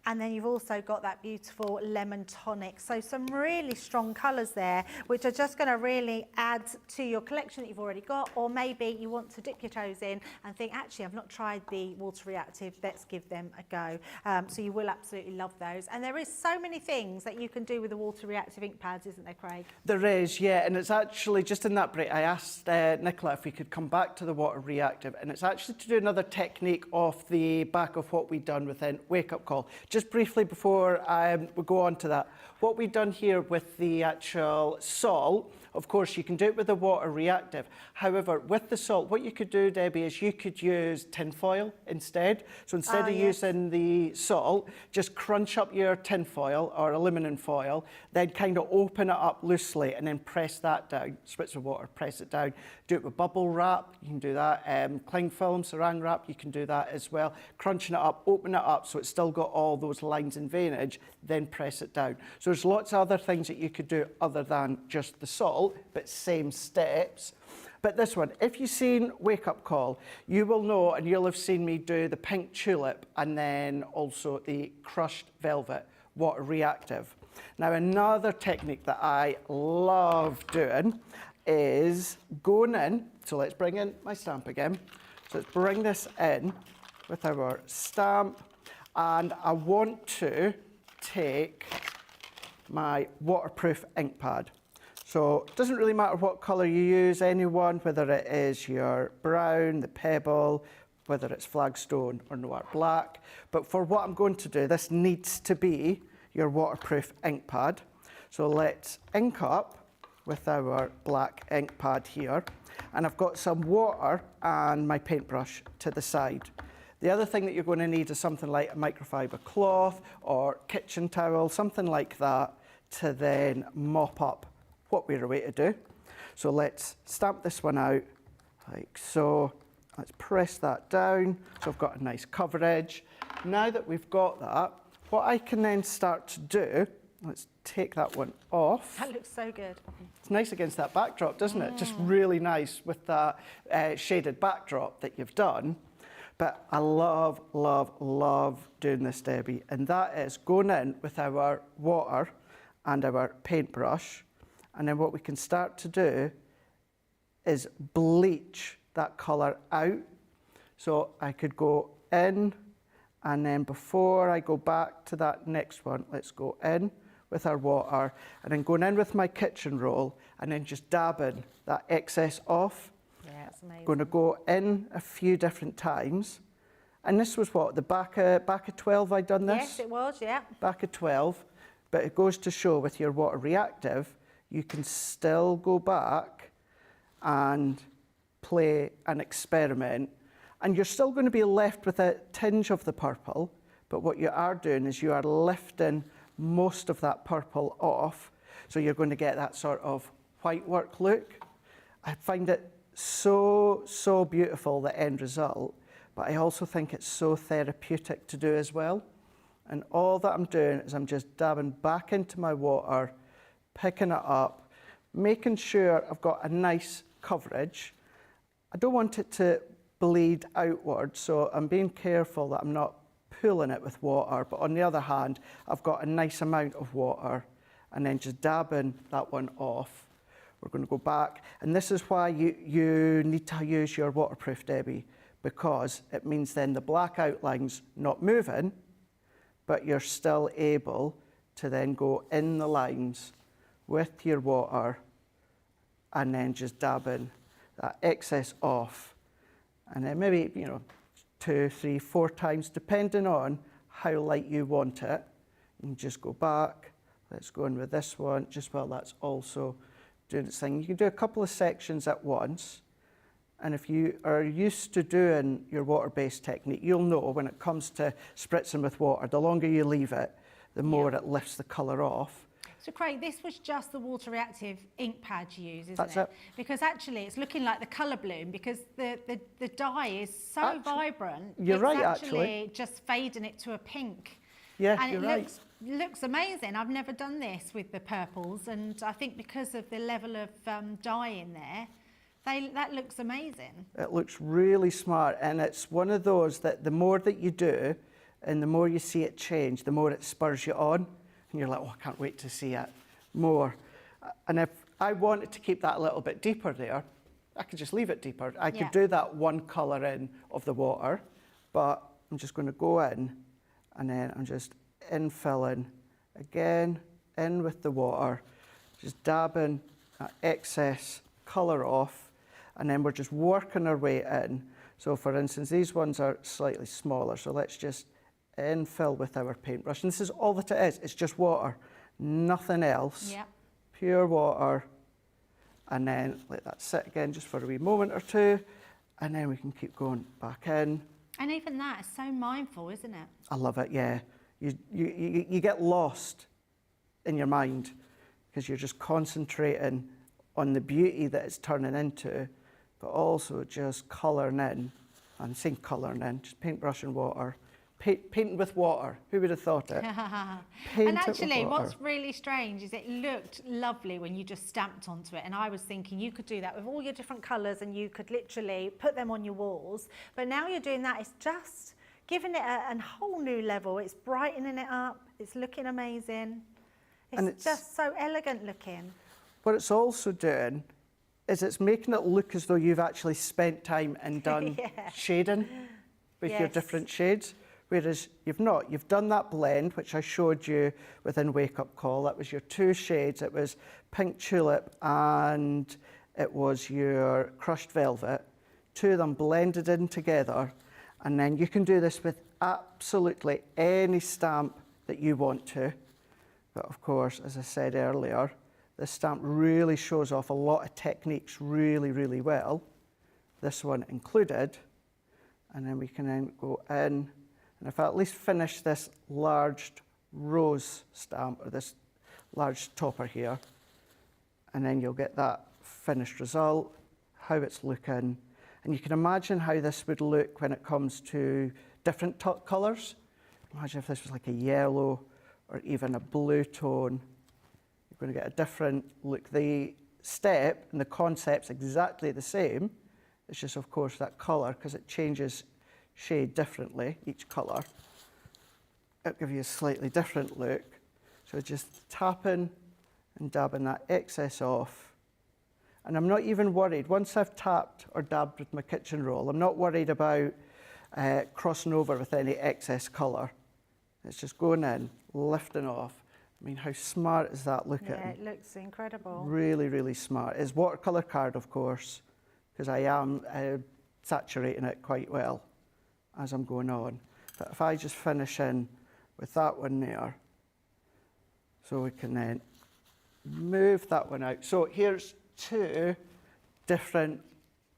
And then you've also got that beautiful lemon tonic. So some really strong colours there, which are just going to really add to your collection that you've already got. Or maybe you want to dip your toes in and think, actually, I've not tried the Water Reactive, let's give them a go. So you will absolutely love those. And there is so many things that you can do with the Water Reactive Inkpads, isn't there, Craig? There is, yeah, and it's actually, just in that break, I asked Nicola if we could come back to the Water Reactive, and it's actually to do another technique off the back of what we've done within Wake Up Call. Just briefly before we go on to that, what we've done here with the actual salt, of course, you can do it with the Water Reactive. However, with the salt, what you could do, Debbie, is you could use tin foil instead. So instead of using the salt, just crunch up your tin foil or aluminum foil, then kind of open it up loosely and then press that down. Spritz of water, press it down. Do it with bubble wrap, you can do that. Cling film, saran wrap, you can do that as well. Crunching it up, open it up so it's still got all those lines and veinage, then press it down. So there's lots of other things that you could do other than just the salt, but same steps. But this one, if you've seen Wake Up Call, you will know, and you'll have seen me do the pink tulip and then also the crushed velvet Water Reactive. Now, another technique that I love doing is going in, so let's bring in my stamp again. So let's bring this in with our stamp, and I want to take my Waterproof Inkpad. So it doesn't really matter what colour you use, anyone, whether it is your brown, the pebble, whether it's flagstone or noir black. But for what I'm going to do, this needs to be your Waterproof Inkpad. So let's ink up with our black ink pad here. And I've got some water and my paintbrush to the side. The other thing that you're going to need is something like a microfiber cloth or kitchen towel, something like that, to then mop up what we're away to do. So let's stamp this one out like so. Let's press that down so I've got a nice coverage. Now that we've got that, what I can then start to do, let's take that one off. That looks so good. It's nice against that backdrop, doesn't it? Just really nice with that shaded backdrop that you've done. But I love, love, love doing this, Debbie. And that is going in with our water and our paintbrush. And then what we can start to do is bleach that colour out. So I could go in, and then before I go back to that next one, let's go in with our water, and then going in with my kitchen roll, and then just dabbing that excess off. Yeah, it's amazing. Going to go in a few different times. And this was what, the back of 12 I'd done this? Yes, it was, yeah. Back of 12. But it goes to show with your Water Reactive, you can still go back and play and experiment. And you're still going to be left with a tinge of the purple, but what you are doing is you are lifting most of that purple off. So you're going to get that sort of white work look. I find it so, so beautiful, the end result, but I also think it's so therapeutic to do as well. And all that I'm doing is I'm just dabbing back into my water, picking it up, making sure I've got a nice coverage. I don't want it to bleed outward, so I'm being careful that I'm not pulling it with water, but on the other hand, I've got a nice amount of water, and then just dabbing that one off. We're going to go back, and this is why you need to use your waterproof, Debbie, because it means then the black outline's not moving, but you're still able to then go in the lines with your water and then just dabbing that excess off. And then maybe, 2, 3, 4 times, depending on how light you want it. You can just go back. Let's go in with this one, just while that's also doing its thing. You can do a couple of sections at once. And if you are used to doing your water-based technique, you'll know when it comes to spritzing with water, the longer you leave it, the more it lifts the colour off. So Craig, this was just the Water Reactive Inkpad you use, isn't That's it? it. Because actually it's looking like the ColourBloom, because the dye is so vibrant. You're right, it's actually. just fading it to a pink. Yeah, and you're it right. looks amazing. I've never done this with the purples, and I think because of the level of dye in there, that looks amazing. It looks really smart, and it's one of those that the more that you do, and the more you see it change, the more it spurs you on, and you're like, oh, I can't wait to see it more. And if I wanted to keep that a little bit deeper there, I could just leave it deeper. I could do that one colour in of the water, but I'm just going to go in, and then I'm just infilling again, in with the water, just dabbing that excess colour off, and then we're just working our way in. So for instance, these ones are slightly smaller, so let's just infill with our paintbrush. And this is all that it is, it's just water, nothing else. Yep. Pure water, and then let that sit again just for a wee moment or two, and then we can keep going back in. And even that is so mindful, isn't it? I love it, yeah. You get lost in your mind because you're just concentrating on the beauty that it's turning into, but also just colouring in. I'm saying colouring in, just paintbrush and water. Painting with water, who would have thought it? And actually, what's really strange is it looked lovely when you just stamped onto it, and I was thinking you could do that with all your different colours and you could literally put them on your walls, but now you're doing that, it's just giving it a whole new level. It's brightening it up, it's looking amazing, it's just so elegant looking. What it's also doing is it's making it look as though you've actually spent time and done shading with your different shades. Whereas you've not. You've done that blend, which I showed you within Wake Up Call. That was your two shades. It was Pink Tulip and it was your Crushed Velvet. Two of them blended in together. And then you can do this with absolutely any stamp that you want to. But of course, as I said earlier, this stamp really shows off a lot of techniques really, really well. This one included. And then we can then go in. And if I at least finish this large rose stamp, or this large topper here, and then you'll get that finished result, how it's looking. And you can imagine how this would look when it comes to different colours. Imagine if this was like a yellow or even a blue tone. You're going to get a different look. The step and the concept's exactly the same. It's just, of course, that colour, because it changes shade differently, each colour. It'll give you a slightly different look. So just tapping and dabbing that excess off. And I'm not even worried, once I've tapped or dabbed with my kitchen roll, I'm not worried about crossing over with any excess colour. It's just going in, lifting off. I mean, how smart is that looking? Yeah, it looks incredible. Really, really smart. It's watercolour card, of course, because I am saturating it quite well as I'm going on. But if I just finish in with that one there, so we can then move that one out. So here's two different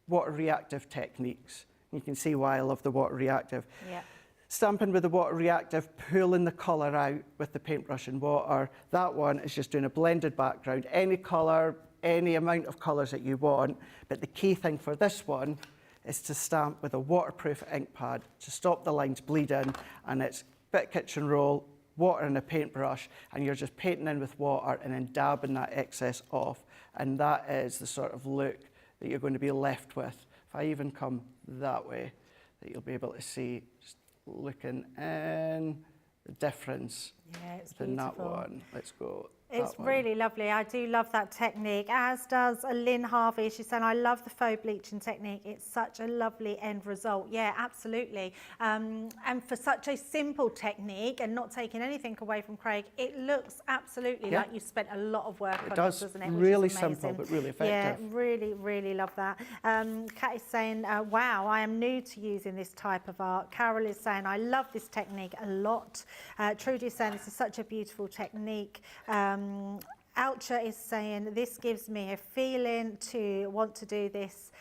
water reactive techniques. You can see why I love the water reactive. Yeah. Stamping with the water reactive, pulling the colour out with the paintbrush and water. That one is just doing a blended background, any colour, any amount of colours that you want. But the key thing for this one is to stamp with a waterproof ink pad to stop the lines bleeding, and it's bit of kitchen roll, water and a paintbrush, and you're just painting in with water and then dabbing that excess off. And that is the sort of look that you're going to be left with. If I even come that way, that you'll be able to see, just looking in the difference between that one. Let's go. It's really lovely. I do love that technique, as does Lynn Harvey. She's saying, I love the faux bleaching technique. It's such a lovely end result. Yeah, absolutely. And for such a simple technique and not taking anything away from Craig, it looks absolutely like you've spent a lot of work on it, doesn't it? Really simple, but really effective. Yeah, really, really love that. Kat is saying, wow, I am new to using this type of art. Carol is saying, I love this technique a lot. Trudy is saying, this is such a beautiful technique. Oucha is saying, this gives me a feeling to want to do this.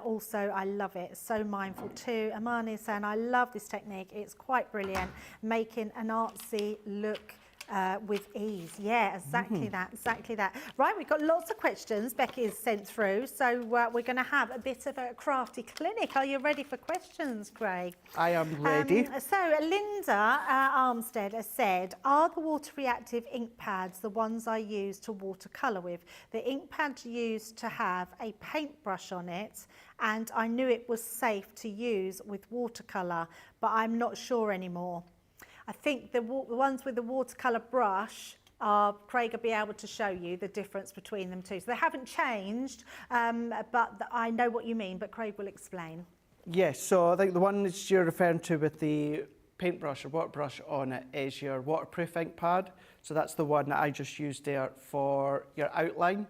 Also, I love it. So mindful too. Amani is saying, I love this technique. It's quite brilliant. Making an artsy look with ease. Yeah, exactly that, exactly that. Right, we've got lots of questions Becky has sent through, so we're going to have a bit of a crafty clinic. Are you ready for questions, Craig? I am ready. So Linda Armstead has said, are the water reactive ink pads the ones I use to watercolour with? The ink pads used to have a paintbrush on it, and I knew it was safe to use with watercolour, but I'm not sure anymore. I think the ones with the watercolour brush, Craig will be able to show you the difference between them too. So they haven't changed, but I know what you mean, but Craig will explain. Yes, so I think the one that you're referring to with the paintbrush or water brush on it is your Waterproof Inkpad. So that's the one that I just used there for your outline.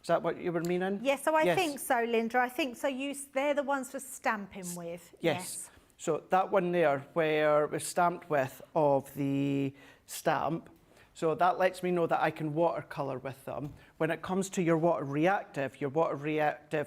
Is that what you were meaning? Yes, so I think so, Linda. I think so. They're the ones for stamping with. Yes. So that one there where we've stamped with of the stamp, so that lets me know that I can watercolour with them. When it comes to your Water Reactive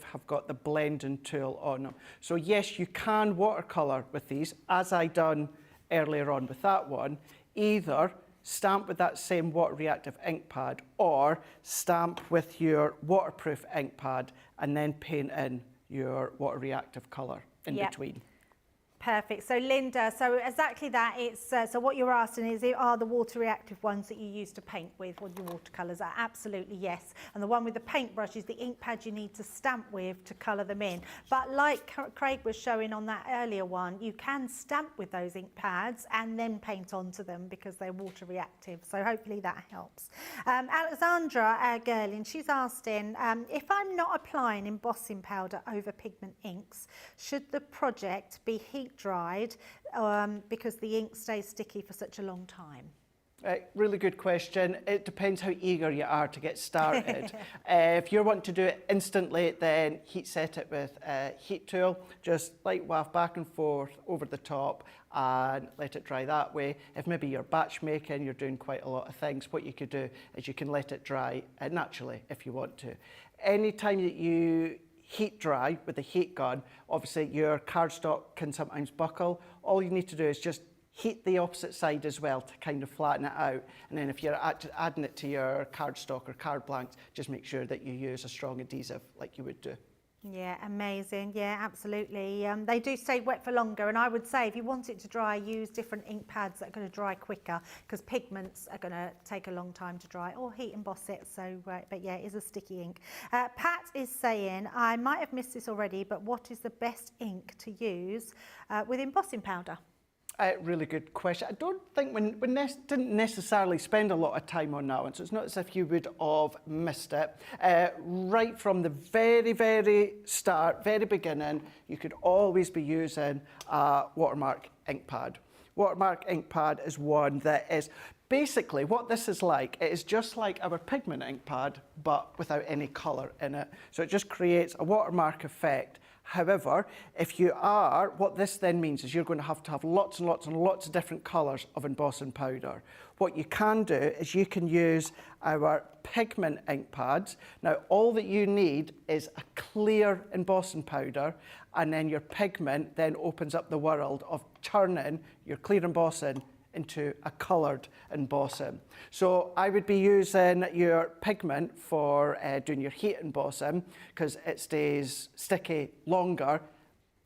have got the blending tool on them. So yes, you can watercolour with these, as I done earlier on with that one. Either stamp with that same Water Reactive Inkpad or stamp with your Waterproof Inkpad and then paint in your Water Reactive colour in between. Perfect. So Linda, so exactly that. It's so what you're asking is, are the water reactive ones that you use to paint with your watercolours? Absolutely yes. And the one with the paintbrush is the ink pad you need to stamp with to colour them in. But like Craig was showing on that earlier one, you can stamp with those ink pads and then paint onto them because they're water reactive. So hopefully that helps. Alexandra Gerlin, she's asking, if I'm not applying embossing powder over pigment inks, should the project be heat dried because the ink stays sticky for such a long time? Really good question. It depends how eager you are to get started. If you want to do it instantly, then heat set it with a heat tool. Just light waft back and forth over the top and let it dry that way. If maybe you're batch making, you're doing quite a lot of things, what you could do is you can let it dry naturally if you want to. Anytime that you heat dry with a heat gun, obviously your cardstock can sometimes buckle. All you need to do is just heat the opposite side as well to kind of flatten it out. And then if you're adding it to your cardstock or card blanks, just make sure that you use a strong adhesive like you would do. Yeah, amazing. Yeah, absolutely. They do stay wet for longer, and I would say if you want it to dry, use different ink pads that are going to dry quicker, because pigments are going to take a long time to dry, or heat emboss it. So, but yeah, it is a sticky ink. Pat is saying, I might have missed this already, but what is the best ink to use with embossing powder? Really good question. I don't think we didn't necessarily spend a lot of time on that one, so it's not as if you would have missed it. Right from the very, very start, very beginning, you could always be using a Watermark Inkpad. Watermark Inkpad is one that is basically what this is like. It is just like our Pigment Inkpad, but without any colour in it. So it just creates a watermark effect. However, if you are, what this then means is you're going to have lots and lots and lots of different colours of embossing powder. What you can do is you can use our Pigment Inkpads. Now, all that you need is a clear embossing powder, and then your pigment then opens up the world of turning your clear embossing into a coloured embossing. So I would be using your pigment for doing your heat embossing because it stays sticky longer.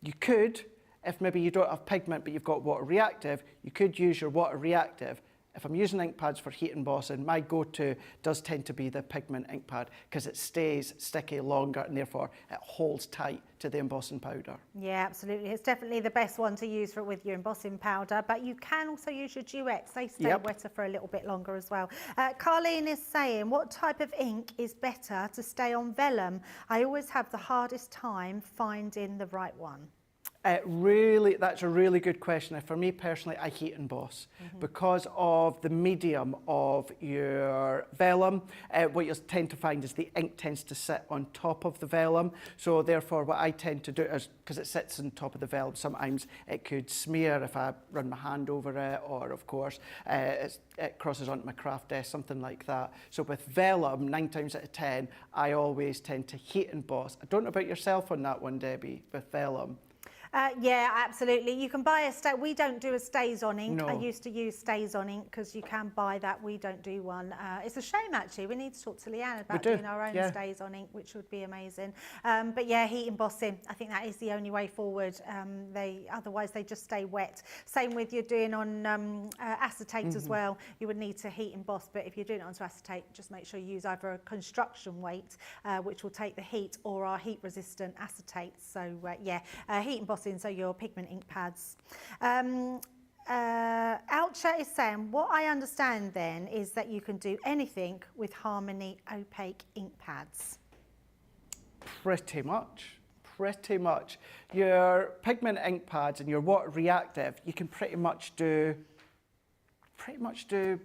You could, if maybe you don't have pigment but you've got water reactive, you could use your water reactive. If I'm using ink pads for heat embossing, my go-to does tend to be the Pigment Inkpad because it stays sticky longer and therefore it holds tight to the embossing powder. Yeah, absolutely. It's definitely the best one to use for with your embossing powder, but you can also use your Duets. They stay wetter for a little bit longer as well. Carlene is saying, what type of ink is better to stay on vellum? I always have the hardest time finding the right one. That's a really good question. For me personally, I heat emboss because of the medium of your vellum. What you'll tend to find is the ink tends to sit on top of the vellum. So therefore, what I tend to do is, because it sits on top of the vellum, sometimes it could smear if I run my hand over it, or of course, it crosses onto my craft desk, something like that. So with vellum, 9 times out of 10, I always tend to heat emboss. I don't know about yourself on that one, Debbie, with vellum. Yeah, absolutely. You can buy a we don't do a stays on ink. No. I used to use stays on ink because you can buy that. We don't do one. It's a shame actually. We need to talk to Leanne about doing our own stays on ink, which would be amazing. But yeah, heat embossing. I think that is the only way forward. Otherwise they just stay wet. Same with you're doing on acetate as well. You would need to heat emboss, but if you're doing it onto acetate, just make sure you use either a construction weight, which will take the heat, or our heat resistant acetate. So yeah, heat embossing. So your Pigment Inkpads. Oucher is saying, what I understand then is that you can do anything with Harmony Opaque Inkpads. Pretty much. Pretty much. Your Pigment Inkpads and your Water Reactive, you can pretty much do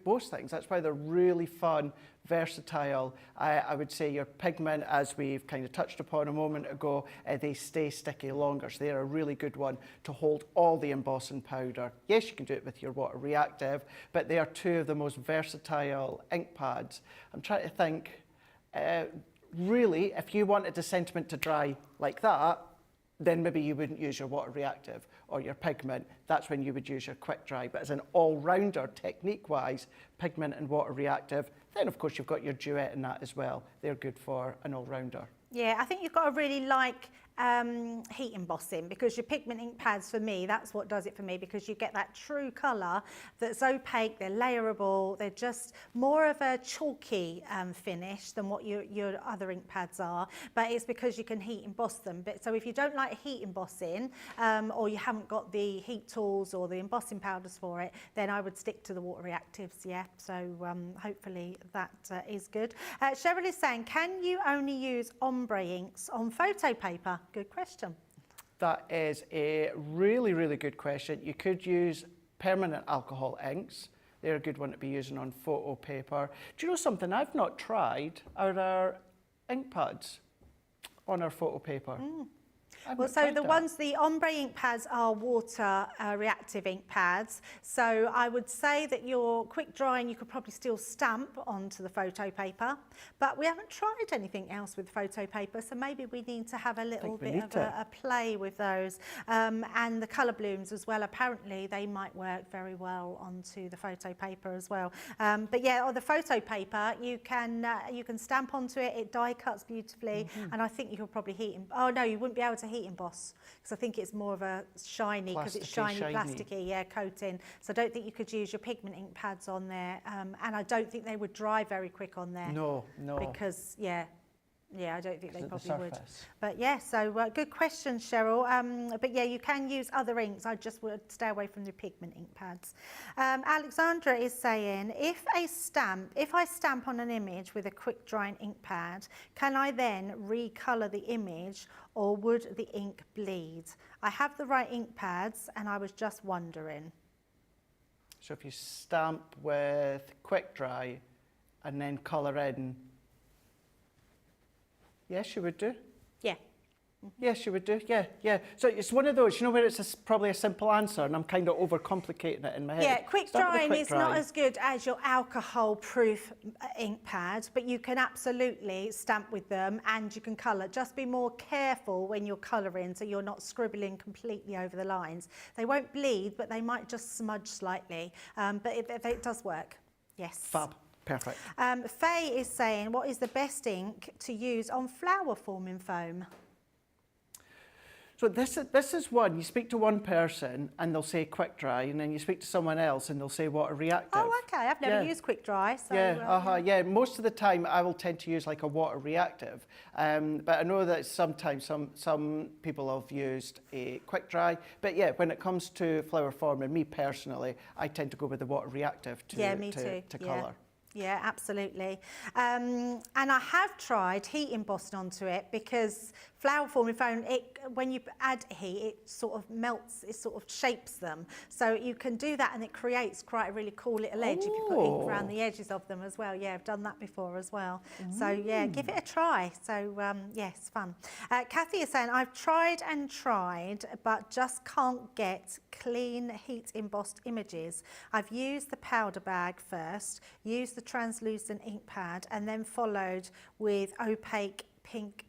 most things. That's why they're really fun, versatile. I would say your Pigment, as we've kind of touched upon a moment ago, they stay sticky longer, so they're a really good one to hold all the embossing powder. Yes, you can do it with your Water Reactive, but they are two of the most versatile ink pads. I'm trying to think, really, if you wanted the sentiment to dry like that, then maybe you wouldn't use your Water Reactive or your Pigment. That's when you would use your quick dry. But as an all-rounder, technique-wise, Pigment and Water Reactive, then of course you've got your Duet in that as well. They're good for an all-rounder. Yeah, I think you've got to really like heat embossing, because your Pigment ink pads, for me, that's what does it for me, because you get that true colour that's opaque, they're layerable, they're just more of a chalky finish than what your other ink pads are, but it's because you can heat emboss them. But so if you don't like heat embossing, or you haven't got the heat tools or the embossing powders for it, then I would stick to the Water Reactives, yeah. So hopefully that is good. Cheryl is saying, can you only use ombre inks on photo paper? Good question. That is a really, really good question. You could use permanent alcohol inks. They're a good one to be using on photo paper. Do you know something? I've not tried our ink pads on our photo paper. Well, so the ombre ink pads are Water Reactive ink pads. So I would say that your quick drying, you could probably still stamp onto the photo paper, but we haven't tried anything else with photo paper. So maybe we need to have a little bit of a play with those. And the ColourBlooms as well, apparently they might work very well onto the photo paper as well. But yeah, on the photo paper, you can stamp onto it. It die cuts beautifully. And I think you could probably heat, oh no, you wouldn't be able to heat emboss, because I think it's more of a shiny, because it's shiny, plasticky, yeah, coating. So I don't think you could use your Pigment ink pads on there, and I don't think they would dry very quick on there. No. Because yeah, I don't think they probably would. But yeah, so good question, Cheryl. But yeah, you can use other inks. I just would stay away from the Pigment ink pads. Alexandra is saying, if I stamp on an image with a quick drying ink pad, can I then recolour the image, or would the ink bleed? I have the right ink pads and I was just wondering. So if you stamp with quick dry and then colour in, yes, you would do. Yeah. Yes, you would do. Yeah. So it's one of those, you know, where it's probably a simple answer, and I'm kind of overcomplicating it in my head. Yeah, quick drying is not as good as your alcohol-proof ink pad, but you can absolutely stamp with them and you can colour. Just be more careful when you're colouring, so you're not scribbling completely over the lines. They won't bleed, but they might just smudge slightly. But it does work. Yes. Fab. Perfect. Faye is saying, what is the best ink to use on flower forming foam? So this is one, you speak to one person and they'll say quick dry, and then you speak to someone else and they'll say Water Reactive. Oh, okay, I've never used quick dry. So, yeah, most of the time I will tend to use like a Water Reactive, but I know that sometimes some people have used a quick dry, but yeah, when it comes to flower forming, me personally, I tend to go with the Water Reactive to colour. Yeah, absolutely. And I have tried heat embossing onto it, because flower forming foam, when you add heat, it sort of melts, it sort of shapes them. So you can do that and it creates quite a really cool little edge if you put ink around the edges of them as well. Yeah, I've done that before as well. So yeah, give it a try. So yes, fun. Kathy is saying, I've tried and tried, but just can't get clean heat embossed images. I've used the powder bag first, used the translucent ink pad, and then followed with opaque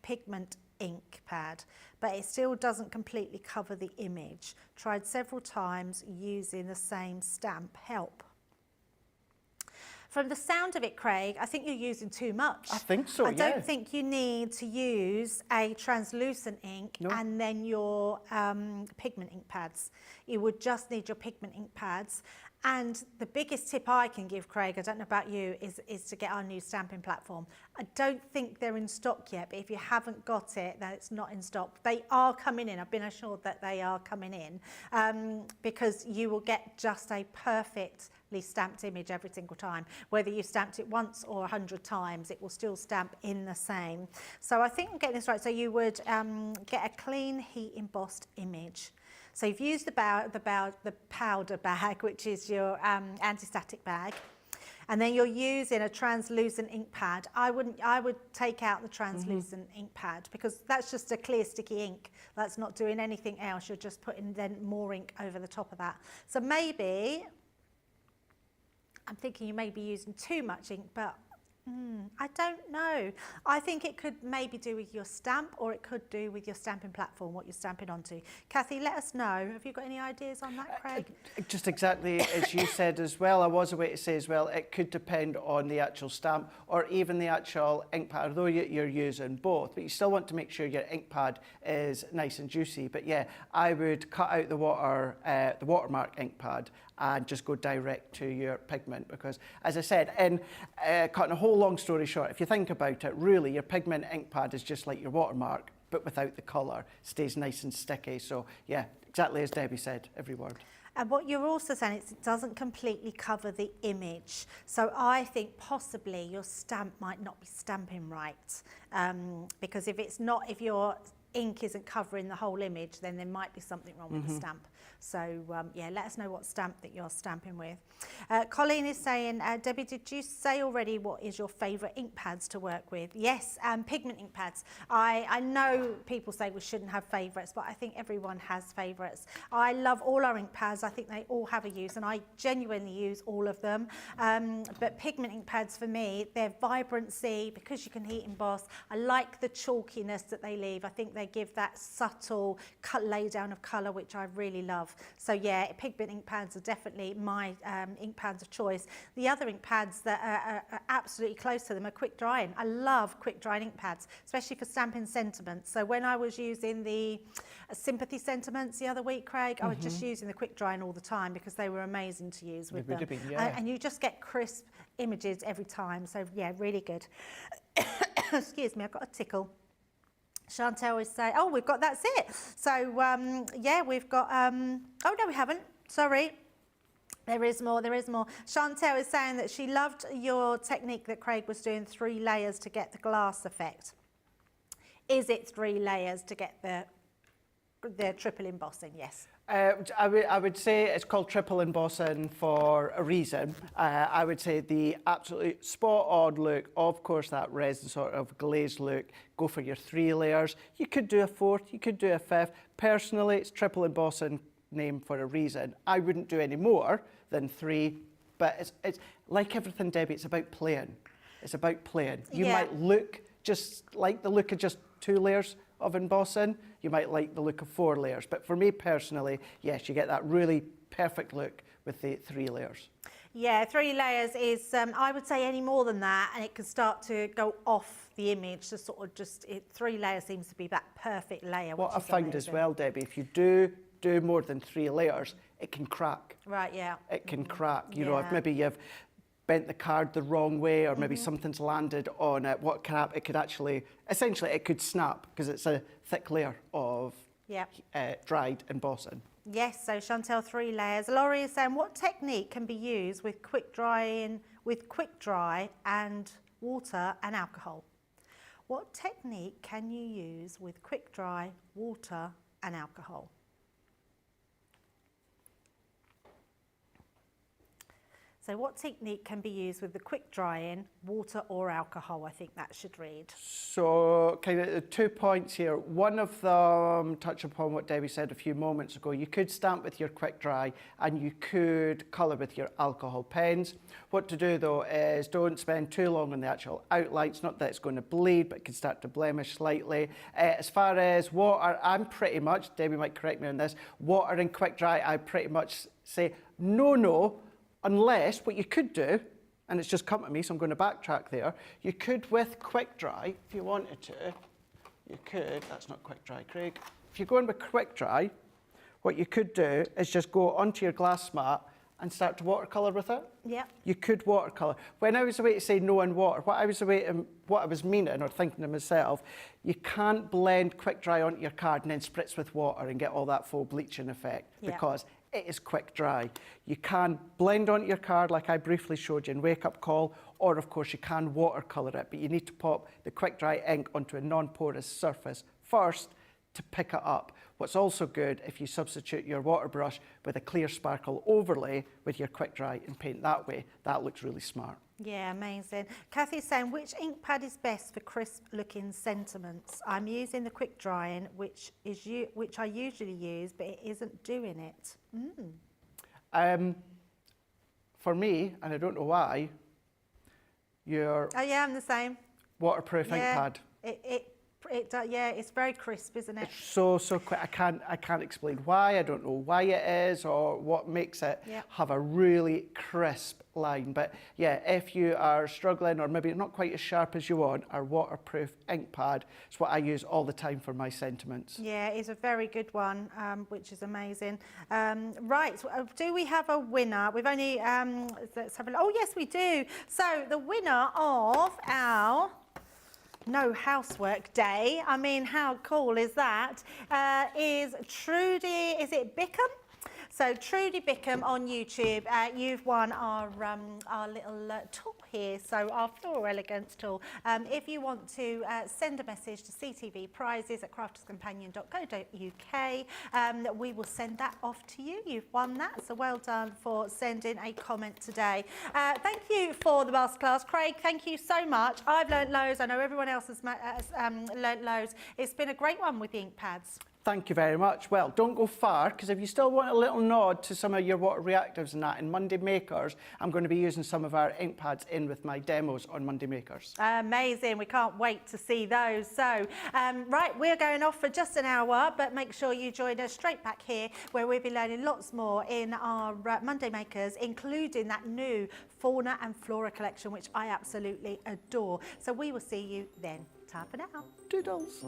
pigment ink pad, but it still doesn't completely cover the image. Tried several times using the same stamp. Help. From the sound of it, Craig, I think you're using too much. I think so, I don't think you need to use a translucent ink and then your pigment ink pads. You would just need your pigment ink pads. And the biggest tip I can give, Craig, I don't know about you, is to get our new stamping platform. I don't think they're in stock yet, but if you haven't got it, then it's not in stock. They are coming in. I've been assured that they are coming in because you will get just a perfectly stamped image every single time. Whether you stamped it once or 100 times, it will still stamp in the same. So I think I'm getting this right. So you would get a clean heat embossed image. So you've used the powder bag, which is your anti-static bag, and then you're using a translucent ink pad. I would take out the translucent ink pad because that's just a clear sticky ink. That's not doing anything else. You're just putting then more ink over the top of that. So maybe, I'm thinking you may be using too much ink, but I don't know. I think it could maybe do with your stamp, or it could do with your stamping platform, what you're stamping onto. Kathy, let us know. Have you got any ideas on that, Craig? Just exactly as you said as well. I was away to say as well, it could depend on the actual stamp or even the actual ink pad, although you're using both, but you still want to make sure your ink pad is nice and juicy. But yeah, I would cut out the watermark ink pad and just go direct to your pigment, because as I said, in cutting a whole long story short, if you think about it, really your pigment ink pad is just like your watermark, but without the colour. Stays nice and sticky. So yeah, exactly as Debbie said, every word. And what you're also saying is it doesn't completely cover the image. So I think possibly your stamp might not be stamping right, because if your ink isn't covering the whole image, then there might be something wrong with the stamp. So yeah, let us know what stamp that you're stamping with. Colleen is saying, Debbie, did you say already what is your favourite ink pads to work with? Yes, pigment ink pads. I know people say we shouldn't have favourites, but I think everyone has favourites. I love all our ink pads. I think they all have a use, and I genuinely use all of them. But pigment ink pads for me, their vibrancy, because you can heat emboss, I like the chalkiness that they leave. I think they give that subtle lay down of colour, which I really love. So yeah, pigment ink pads are definitely my ink pads of choice. The other ink pads that are absolutely close to them are quick drying. I love quick drying ink pads, especially for stamping sentiments. So when I was using the sympathy sentiments the other week, Craig, I was just using the quick drying all the time because they were amazing to use with them. And you just get crisp images every time. So yeah, really good. Excuse me, I've got a tickle. Chantel is saying, oh, we've got, that's it. So, yeah, we've got, oh, no, we haven't. Sorry. There is more, there is more. Chantel is saying that she loved your technique that Craig was doing, 3 layers to get the glass effect. Is it 3 layers to get the triple embossing? Yes. I would say it's called triple embossing for a reason. I would say the absolutely spot-on look, of course, that resin sort of glazed look, go for your 3 layers. You could do a 4th, you could do a 5th. Personally, it's triple embossing name for a reason. I wouldn't do any more than 3, but it's like everything, Debbie, it's about playing. It's about playing. You might look just like the look of just 2 layers of embossing, you might like the look of 4 layers. But for me personally, yes, you get that really perfect look with the 3 layers. Yeah, 3 layers is, I would say any more than that, and it can start to go off the image to sort of just, 3 layers seems to be that perfect layer. What I found as well, Debbie, if you do more than 3 layers, it can crack. Right, yeah. It can crack. You know, if maybe you've bent the card the wrong way, or maybe something's landed on it, what can happen? It could actually, essentially, it could snap because it's a thick layer of dried embossing. Yes, so Chantel, 3 layers. Laurie is saying, what technique can be used with quick dry and water and alcohol? What technique can you use with quick dry, water and alcohol? So what technique can be used with the quick drying, water or alcohol? I think that should read. So kind of 2 points here. One of them, touch upon what Debbie said a few moments ago, you could stamp with your quick dry and you could colour with your alcohol pens. What to do though is don't spend too long on the actual outlines, not that it's going to bleed, but it can start to blemish slightly. As far as water, I'm pretty much, Debbie might correct me on this, water and quick dry, I pretty much say no, unless what you could do and it's just come to me, so I'm going to backtrack there. You could, with quick dry, if you wanted to, you could, that's not quick dry, Craig. If you're going with quick dry, what you could do is just go onto your glass mat and start to watercolour with it. Yeah. You could watercolour. When I was away to say no and water, what I was meaning or thinking to myself, you can't blend quick dry onto your card and then spritz with water and get all that faux bleaching effect because it is quick dry. You can blend onto your card like I briefly showed you in Wake Up Call, or of course you can watercolour it, but you need to pop the quick dry ink onto a non-porous surface first to pick it up. What's also good if you substitute your water brush with a clear sparkle overlay with your quick dry and paint that way, that looks really smart. Yeah, amazing. Kathy's saying, which ink pad is best for crisp looking sentiments? I'm using the quick drying, which I usually use, but it isn't doing it. For me, and I don't know why, your Oh yeah, I'm the same. Waterproof Inkpad. Yeah, it's very crisp, isn't it? It's so quick. I can't explain why. I don't know why it is or what makes it have a really crisp line. But yeah, if you are struggling or maybe not quite as sharp as you want, our Waterproof Inkpad is what I use all the time for my sentiments. Yeah, it's a very good one, which is amazing. Right, do we have a winner? We've only, let's have a look. Oh yes, we do. So the winner of our No Housework Day, I mean, how cool is that? Is Trudy, is it Bickham? So Trudy Bickham on YouTube, you've won our little tool here, so our Floral Elegance tool. If you want to send a message to ctvprizes@crafterscompanion.co.uk, we will send that off to you. You've won that, so well done for sending a comment today. Thank you for the masterclass, Craig. Thank you so much. I've learnt loads. I know everyone else has learnt loads. It's been a great one with the ink pads. Thank you very much. Well, don't go far, because if you still want a little nod to some of your water reactives and that in Monday Makers, I'm going to be using some of our ink pads in with my demos on Monday Makers. Amazing. We can't wait to see those. So, right, we're going off for just an hour, but make sure you join us straight back here where we'll be learning lots more in our Monday Makers, including that new Fauna and Flora collection, which I absolutely adore. So we will see you then. Ta for now. Doodles.